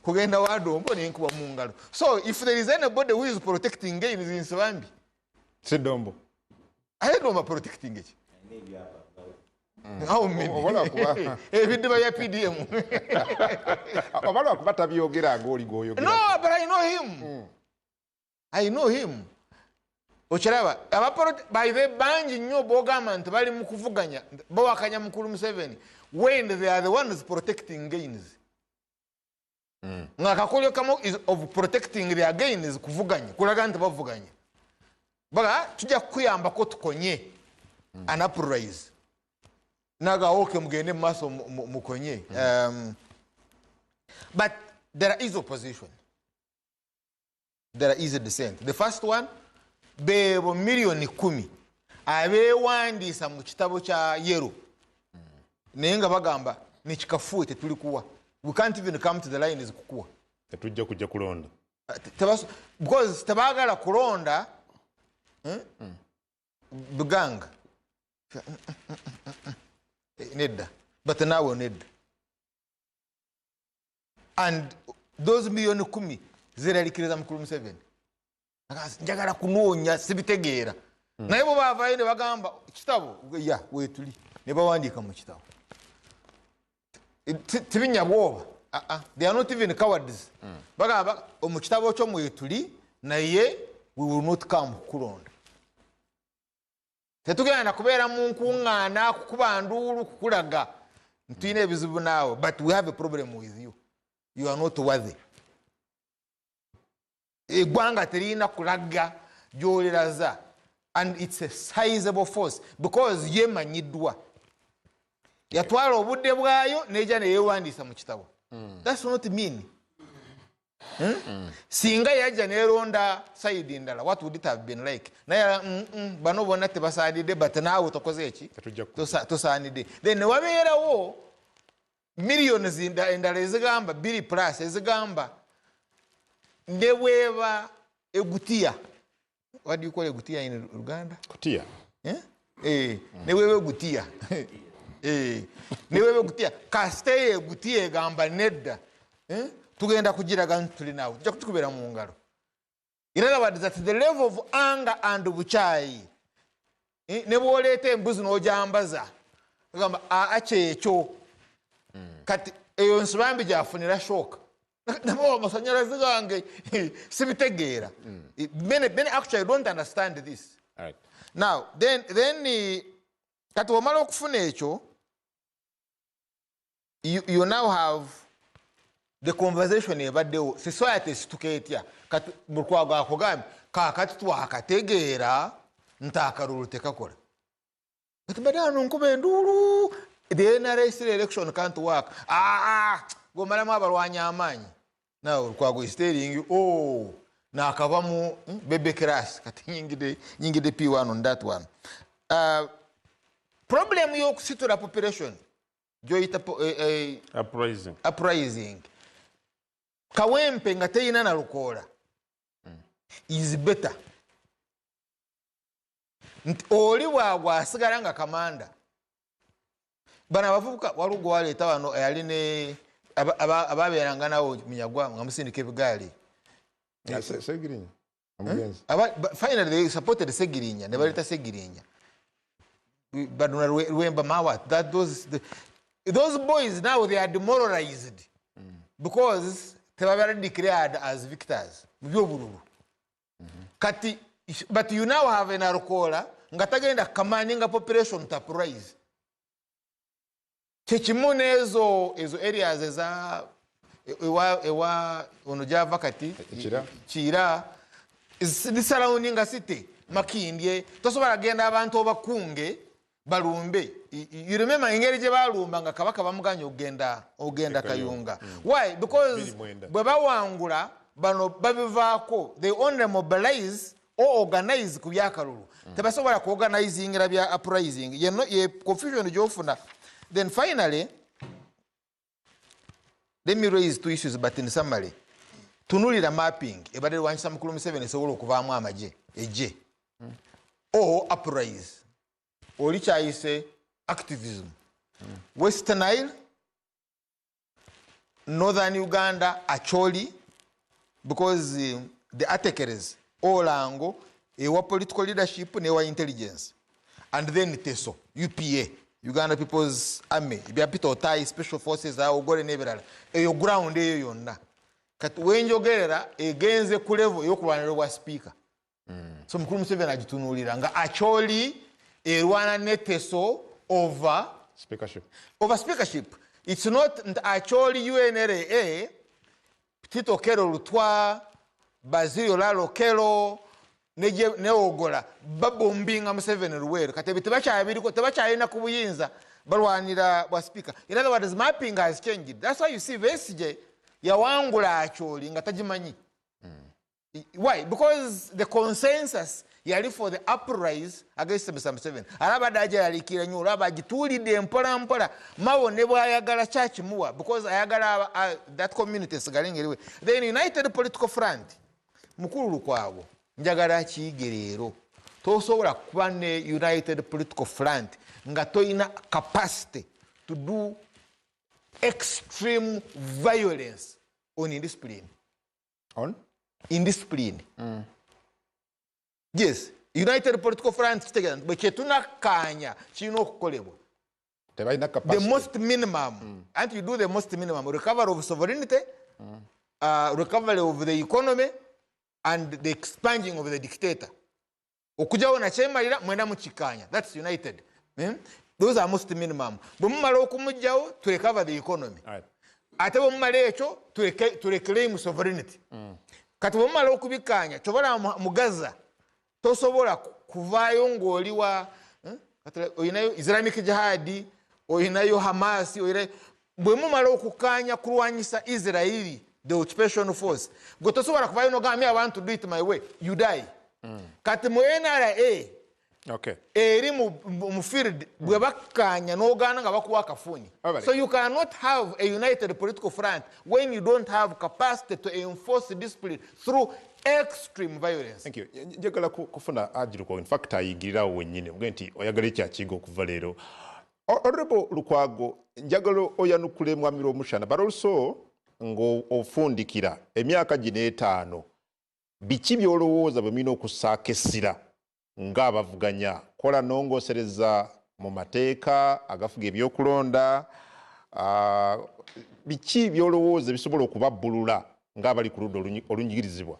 Kugenda wa Dombo n'enkuba mu ngalo. So if there is anybody who is protecting gains in Sibambi, si Dombo. I don't know protecting it. How many? Ebidiba ya PDM. Obala kuba tabyogera ng'oli gw'oyogera. No, but I know him. I know him. Ochiraba, by the banji nnyo bogamba nti bali mu kuvuganya bawakanya mukulu Museveni when they are the ones protecting gains. Nga kakolyo kamo is of protecting their gains kuvuganya kulaga nti bavuganya. Baga tujja kuyamba ko tukonye an uprise. Naga oke mugende maso mukonye. But there is opposition. There is a dissent. The first one, bebo milioni 10 abewandiisa mu kitabo kya Yero. Naye nga bagamba nekikafuwe tetulikuwa. We can't even come to the line is kukuwa. Tetujja kujja kulonda. Because tabagala kulonda Buganga. Nedda. But now nedda. And those milioni 10 ziralikiriza mukulu Museveni. Njagala kunoonya sibitegeera. Naye bo baavayo ne bagamba kitabo ya weetuli ne bawandiika mu kitabo. Tibinya bwoba. They are not even cowards. Bagamba mu kitabo kyo mwetuli naye we will not come kulonda. Tetugenda kubeera mu nkuŋŋaana kukuba nduulu kukulaga ntuyina ebizibu naawe, but we have a problem with you. You are not worthy. Eggwanga terina kulaga gy'oliraza, and it's a sizable force because yemanyiddwa. Yatwala obudde bwayo n'ejja ne yeewandiisa mu kitabo. That's not mean. Singa yajja neeronda sayidi ndala, what would it have been like? Naye bano bonna tebasaanidde, but naawe tokoze eki? Tosaanidde. Then ne wabeerawo millions endala ezigamba 2+ ezigamba ne bweba egutia. What do you call egutia in Uganda? Kutia. Newewe gutia. Newewe gutia. Kasteye gutia gamba nedda. Tugenda kujiraga ntuli nawe. Tujja kutukubera mu ngalo. In other words, at the level of anger and buchai. Ne bwoleta embuzi n'ojambaza. Gamba ache ekyo. Kati eyo nsibambi gyafunira shock. Nabo amasanyalaze gange sibitegeera. Many actually don't understand this. All right. Now, then kati wamala okufuna ekyo, you now have the conversation ebaddewo. Society situka etya. Kati mulukwago akugambye kaakati twakategeera nti akalulu tekakola. Kati badano nkuba enduulu. The NRS election can't work. Gomalamu abalwanya amaanyi. Now ulukwago is telling you, na akavamu bebe crash. Kati nyingide P1 on that one. Problem yokusitula population. Joita uprising. Kawempe nga teyina na lukola. Is better. Oli waagwa asigala nga kamanda. Bana bavubuka walugo waleeta wano yaline ababeeranga nawo Munyagwa nga musindika ebigaali. Segirinya. Finally they supported Segirinya. Ne baleeta Segirinya. Baduna Lwemba Mawat. That those boys now they are demoralized. Because they were already declared as victors. Kati, but you now have an Arukola, ngatagenda commanding a population to uprise. Chechimune ezo areas eza ewa onojava kati chira is the surrounding a city Makindye tosobola genda abantu obakunge balumbe. You remember engeri gye balumba nga kabaka bamuganya ogenda Kayunga. Why? Because bwe bawangula bano babivaako, they only mobilize or organize ku byakalulu. Tebasobola ku organizing era bya uprising. Ye confusion gyofuna. Then finally, let me raise two issues, but in summary. Tunulira mapping, ebadde Lwanyisa Mukulu Museveni esobola okuvaamu amagye, eje. Or uprise. Oli kyayise activism. West Nile, Northern Uganda, Acholi, because the attackers, Olango, ewa political leadership, newa intelligence. And then Teso, UPA. Uganda People's Army, Biapito Tai Special Forces au gore neberala. Eyo ground eyo yonna. Kati wenjogerera egenze ku level yokulwanira wa speaker. So Mukulu Museveni agitunulira nga Acholi erwana neteso over speakership. Over speakership. It's not Acholi UNRA, Tito Kero Lutwa, Basilio Lalo Kero, neogola babombinga Museveni Luwero kati tebachayina ku buyinza balwanira wa speaker. In other words, mapping has changed. That's why you see Vesije yawangula Acholi nga tajimanyi. Why? Because the consensus yali for the uprise against Mr. Museveni. Alabadaja yalikira nyo abagitulide mpola mawo ne bwayagala church muwa because ayagala that community sigalengeriwe. The United Political Front mukulu lukwago njagala kiyigerero tosobola kuba ne United Political Front nga toyina capacity to do extreme violence on indiscipline. On? Indiscipline. Yes, United Political Front together, but chetuna kanya chino kukolebwa. The most minimum, and you do the most minimum, recovery of sovereignty, recovery of the economy, and the expanding of the dictator. Okujawo na chemalira mwenda muchikanya. That's United. Those are most minimum. Bumumala okumujjawo to recover the economy. Ate bumumala ekyo to reclaim sovereignty. Kati bumumala okubikanya chobola mugaza tosobola kuvaayo ng'oli wa oyinayo Islamic Jihad, oyinayo Hamas, bwe mumala okukanya kulwanyisa Israeli, the occupation force, gwe tosobola kuvaayo n'ogamba I want to do it my way, you die. Kati mu NRA eri mu field bwe bakanya n'ogaana nga bakuwa akafuni. So you cannot have a united political front when you don't have capacity to enforce discipline through extreme violence. Thank you. Njagala kufuna ajiruko in fact ayigirirawo wennyini mge nti oyagala ekyakiga okuva leero. Honorable Lukwago, njagala oyanukule mwami Omushana, but also ng'ofundikira emyaka gino 5 biki byolowooza bwe mulina okusaako essira ng'abavuganya kola nongosereza mu mateeka agafuga ebyokulonda, biki byolowooza bisobola okubabbulula ng'abali ku ludda olunyigirizibwa?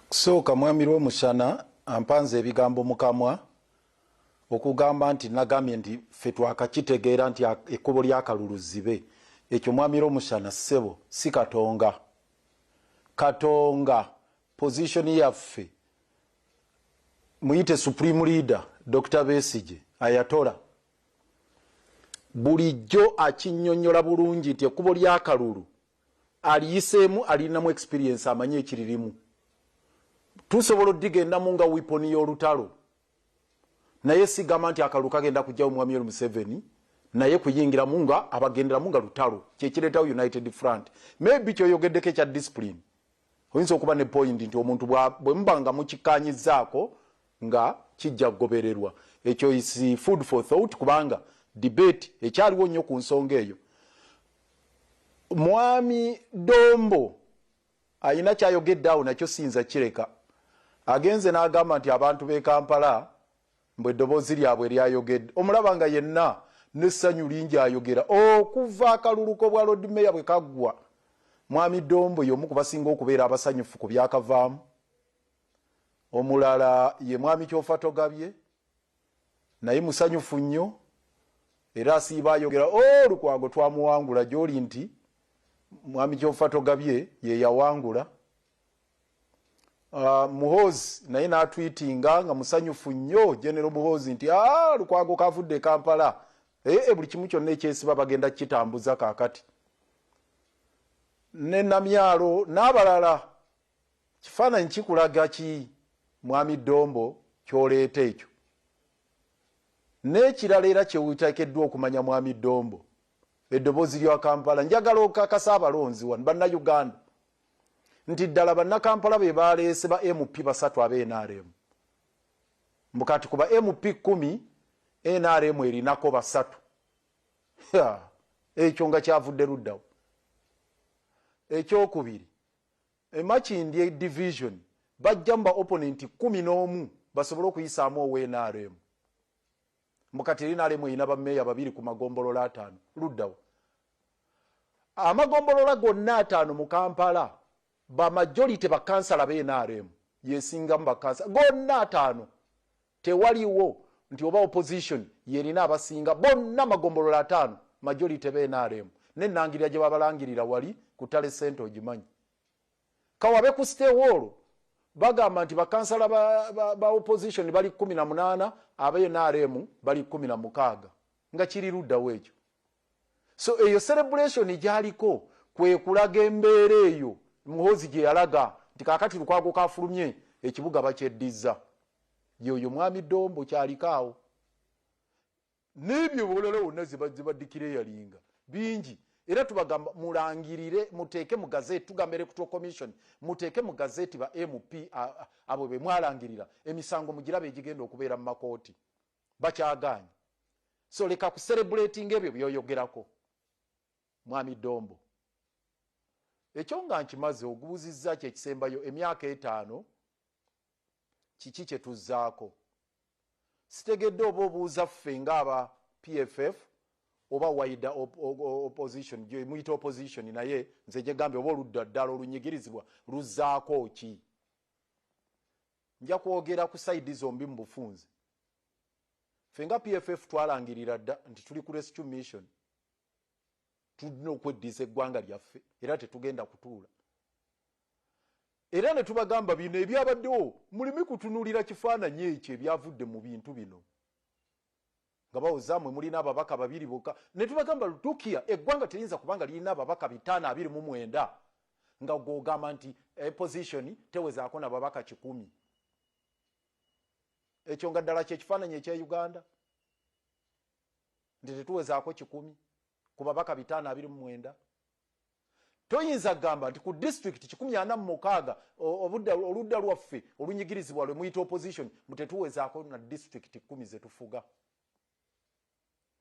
Kusooka mwami Omushana ampanze ebigambo mu kamwa okugamba nti nagambye nti ffe twakakitegeera nti ekkubo lyakalulu zibe. Ekyo mwami Omushana ssebo si Katonga. Katonga position yaffe muyite supreme leader Dr. Besigye Ayatola bulijjo akinnyonnyola bulungi nti ekkubo lyakalulu aliyiseemu alinamu experience amanye ekiririmu. Tusobola oddigendamu nga weapon y'olutalo naye sigamba nti akalulu kagenda kujjawo mwami Museveni naye kuyingiramu nga abagenderamu nga lutalo kyekireetawo United Front. Maybe kyoyogeddeko ekya discipline oyinza okuba ne point nti omuntu bwe muba nga mukikkaanyizaako nga kijja kugobererwa. Ekyo is food for thought kubanga debate ekyaliwo nnyo ku nsonga eyo. Mwami Dombo ayina kyayogedde awo nakyo siyinza kireka. Agenze n'agamba nti abantu b'e Kampala mbwe eddoboozi lyabwe lyayogedde. Omulaba nga yenna n'essanyu lingi ayogera okuva akaluluko bwa Lord Mayor bwe kaggwa. Mwami Dombo y'omu ku basinga okubeera abasanyufu ku byakavaamu. Omulala ye mwami Kyofa Togabye naye musanyufu nnyo era asiiba ayogera Lukwago twamuwangula gy'oli nti mwami Kyofa Togabye ye yawangula. Muhoozi naye n'atwitinga nga musanyufu nnyo General Muhoozi nti Lukwago kavudde Kampala buli kimu kyonna ekyesiba bagenda kitambuza kaakati. Ne Namyalo n'abalala kifaananyi kikulaga ki mwami Dombo kyoleeta ekyo. N'ekirala era kyewiteekeddwa okumanya mwami Dombo eddoboozi lya Kampala njagala okakasa abalonzi wano bannayuganda nti ddala bannakampala be baleese ba MP 3 abe NRM mbukati kuba MP 10 NRM erinako 3 ekyo nga kyavudde luddawo. Ekyokubiri Makindye division bajja mba opponent 11 basobole okuyisaamu owe NRM mbukati NRM erina bammeeya 2 ku magombolola 5 luddawo. Amagombolola gonna 5 mu Kampala ba majority ba kansala be NRM yesinga mba kansala gonna 5 tewaliwo nti oba opposition yerina abasinga bonna magombolola 5 majority be NRM nenangirira gye babalangirira wali ku Tale Center ogimanyi. Kawabe ku stay wall bagamba nti bakansala ba opposition bali 18 abe NRM bali 16 nga kiri luddawo ekyo. So eyo celebration gyaliko kwe kulaga embeera eyo Muhoozi gye yalaga nti kaakati Lukwago kafulumye ekibuga bakyeddiza. Yoyo mwami Dombo kyalikaawo. N'ebyo bolala wonna zibaddikire yalinga bingi era tubagamba mulangirire muteeke mu gazeti tugambe Electoral Commission muteeke mu gazeti ba MP abo be mwalangirira emisango mugirabe egigenda okubeera mu makooti bakyaganye. So leka ku celebrating ebyo byoyogerako mwami Dombo. Ekyo nga nkimaze ogubuuzizza kye kisembayo emyaka 5 kiki kye tuzzaako. Sitegedde oba obuuza ffe ng'aba PFF oba wider opposition gye muyita opposition naye nze gye gambe oba oludda ddala olunyigirizibwa luzzaako ki. Nja kwogera ku side zombi mu bufunze. Ffe nga PFF twalangirira dda nti tuli ku rescue mission. Tulina okweddiza eggwanga lyaffe era tetugenda kutuula. Era ne tubagamba bino ebyabaddewo mulimi kutunuulira kifaananyi ekyo ebyavudde mu bintu bino. Nga bawozaamwe mulina ababaka 2 bokka. Ne tubagamba lutuukiya eggwanga teriyinza kubanga lirina ababaka 529 nga gw'ogamba nti position tewezaako n'ababaka 10. Ekyo nga ddala kyekifaananyi ekya Uganda nti tetuwezaako 10 ku babaka 529. toyinza gamba nti ku district 146 oludda lwaffe olunyigirizibwa lwe muyita opposition mutetuwezaako na district 10 zetufuga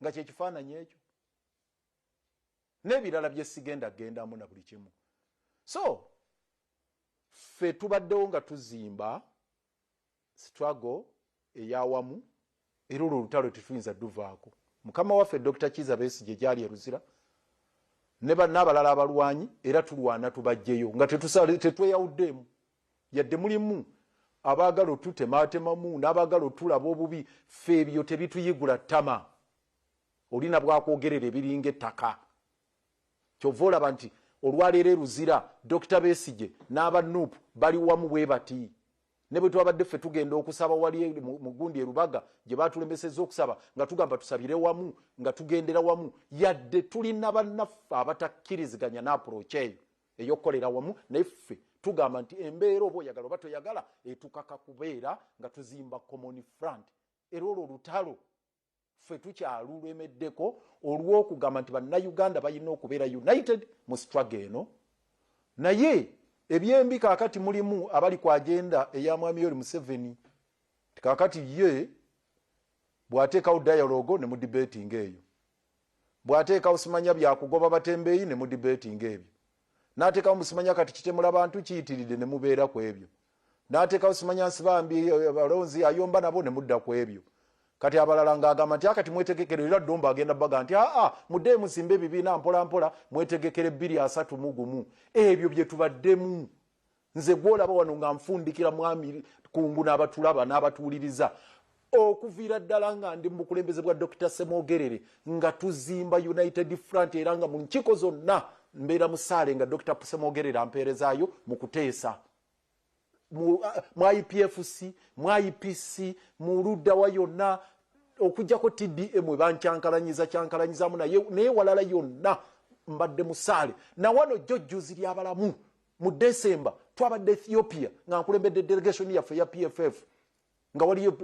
nga kyekifaananyi ekyo n'ebirala byesigenda gendamu na buli kimu. So ffe tubaddewo nga tuzimba struggle eyawamu era olwo olutalo tetuyinza duvaako. Mukama waffe Dr. Kizza Besigye gyali eruzira n'abalala abalwanyi era tulwana tubajjeyo nga tetweyawuddemu yadde mulimu abaagala otutemaatemamu n'abaagala otulaba obubi. Ffe ebyo tebituyigula ttama olina bwakwogerera ebiringa ettaka. Kyova olaba nti olwaleero eruzira Dr. Besigye n'aba NUP bali wamu bwe bati. Ne bwe twabadde ffe tugenda okusaba wali mu gundi e Rubaga gye baatulembesezza okusaba nga tugamba tusabire wamu nga tugendera wamu yadde tulina bannaffe abatakkiriziganya n'approach eyo ey'okukolera wamu naye ffe tugamba nti embeera oba oyagala oba toyagala etukaka kubeera nga tuzimba common front. Era olwo olutalo ffe tukyalulwemeddeko olw'okugamba nti bannayuganda balina okubeera united mu struggle eno. Naye ebyembi kaakati mulimu abali ku agenda eya Mwami Yoweri Museveni. Kaakati ye bw'ateekawo dialogue ne mu debating eyo, bw'ateekawo simanya byakugoba batembeeyi ne mu debating ebyo, n'ateekawo musimanya kati kitemula bantu kiyitiridde ne mubeera ku ebyo, n'ateekawo simanya nsibambi balonzi ayomba nabo ne mudda ku ebyo. Kati abalala ng'agamba nti akati mwetegekere era Domba agenda baga nti muddeeyo musimbe ebibiina mpola mpola mwetegekere 231. Ebyo bye tubaddemu. Nze gwolaba wano nga nfundikira mwami kungu n'abatulaba n'abatuuliriza okuviira ddala nga ndi mu bukulembeze bwa Dr. Semogerere nga tuzimba United Front era nga mu nkiko zonna mbeera musaale nga Dr. Semogerere ampeerezaayo mu kuteesa mu IPFC mu IPC mu ludda wa yonna okujjako TDM bankyankalanyizamu naye walala yonna mbadde musaale. Na wano jjojjuzi ly'abalamu mu December twabadde Ethiopia nga nkulembedde delegation yaffe ya PFF nga waliyo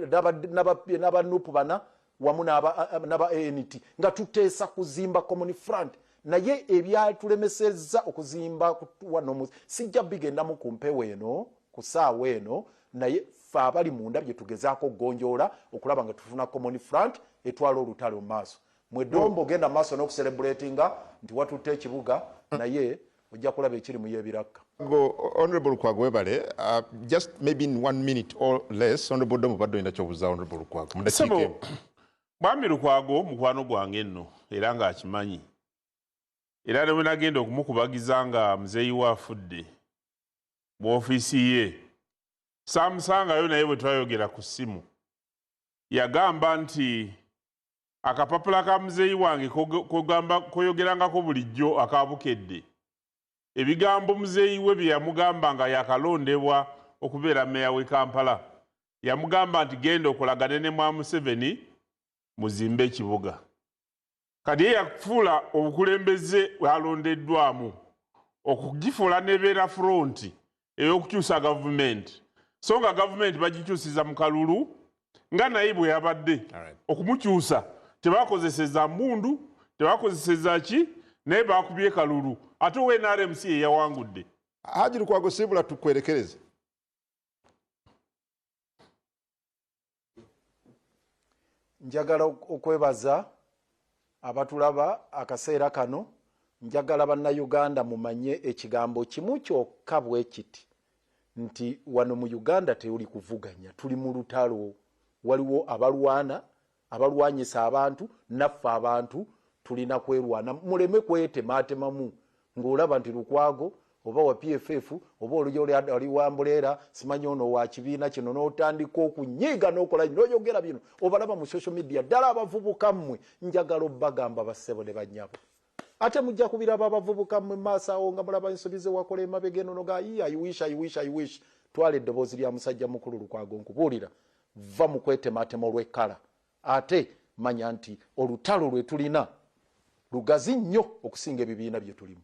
n'aba NUP bana wamu n'aba ANT nga tuteesa kuzimba common front. Naye ebyatulemesezza okuzimba wano sijja bigendamu ku mpewo eno ku ssaawa eno, naye ffe abali munda bye tugezaako okgonjoola okulaba nga tufuna common front etwala olutalo mu maaso. Mwedombo ogenda mu maaso n'okucelebratinga nti watutte ekibuga naye ojja kulaba ekiri mu y'ebiraka. Honorable Lukwago webale, just maybe in 1 minute or less, Honorable Dombo baddo ina kyobuuza Honorable Lukwago. Mwami Lukwago mukwano gwange nno era ng'akimanyi. Era ne bwe nagenda okumukubagiza nga muzeeyi we afudde mu ofiisi ye, saamusangayo naye bwe twayogera ku ssimu yagamba nti akapapula ka muzeeyi wange koyogerangako bulijjo akabukedde. Ebigambo muzeeyi we bye yamugamba nga yakalondebwa okubeera meya w'e Kampala, yamugamba nti genda okolagane ne Mwami Museveni muzimbe ekibuga. Kati ye yafuula obukulembeze alondeddwamu okugifuula nebeera front ey'okukyusa gavumenti, so nga gavumenti bagikyusiza mu kalulu nga naye bwe yabadde okumukyusa tebakozeseza mmundu tebakozeseza ki naye bakubye kalulu ate we NRMC yawangudde. Haji Lukwago sibula tukwerekereze. Njagala okwebaza abatulaba akaseera kano, njagala bannayuganda mumanye ekigambo kimu kyokka bwe kiti nti wano mu Uganda teuli kuvuganya, tuli mu lutalo. Waliwo abalwanyisa abantu naffe abantu tulina kwerwana. Muleme kwetemaatemamu ng'olaba nti Lukwago oba wa PFF oba oli wa Mbuleera simanyi ono wa kibiina kino n'otandika okunyiiga n'okola n'oyogera bino obalaba mu social media ddala abavubuka mmwe njagala obbagamba bassebo ne bannyabo. Ate mujja kubiraba abavubuka mmwe maaso awo nga mulaba ensobi ze wakola emabega eno noga I wish. Twala eddoboozi lya musajja mukulu Lukwago nkubuulira va mu kwetemaatema olw'ekkala. Ate manya nti olutalo lwe tulina lugazi nnyo okusinga ebibiina bye tulimu.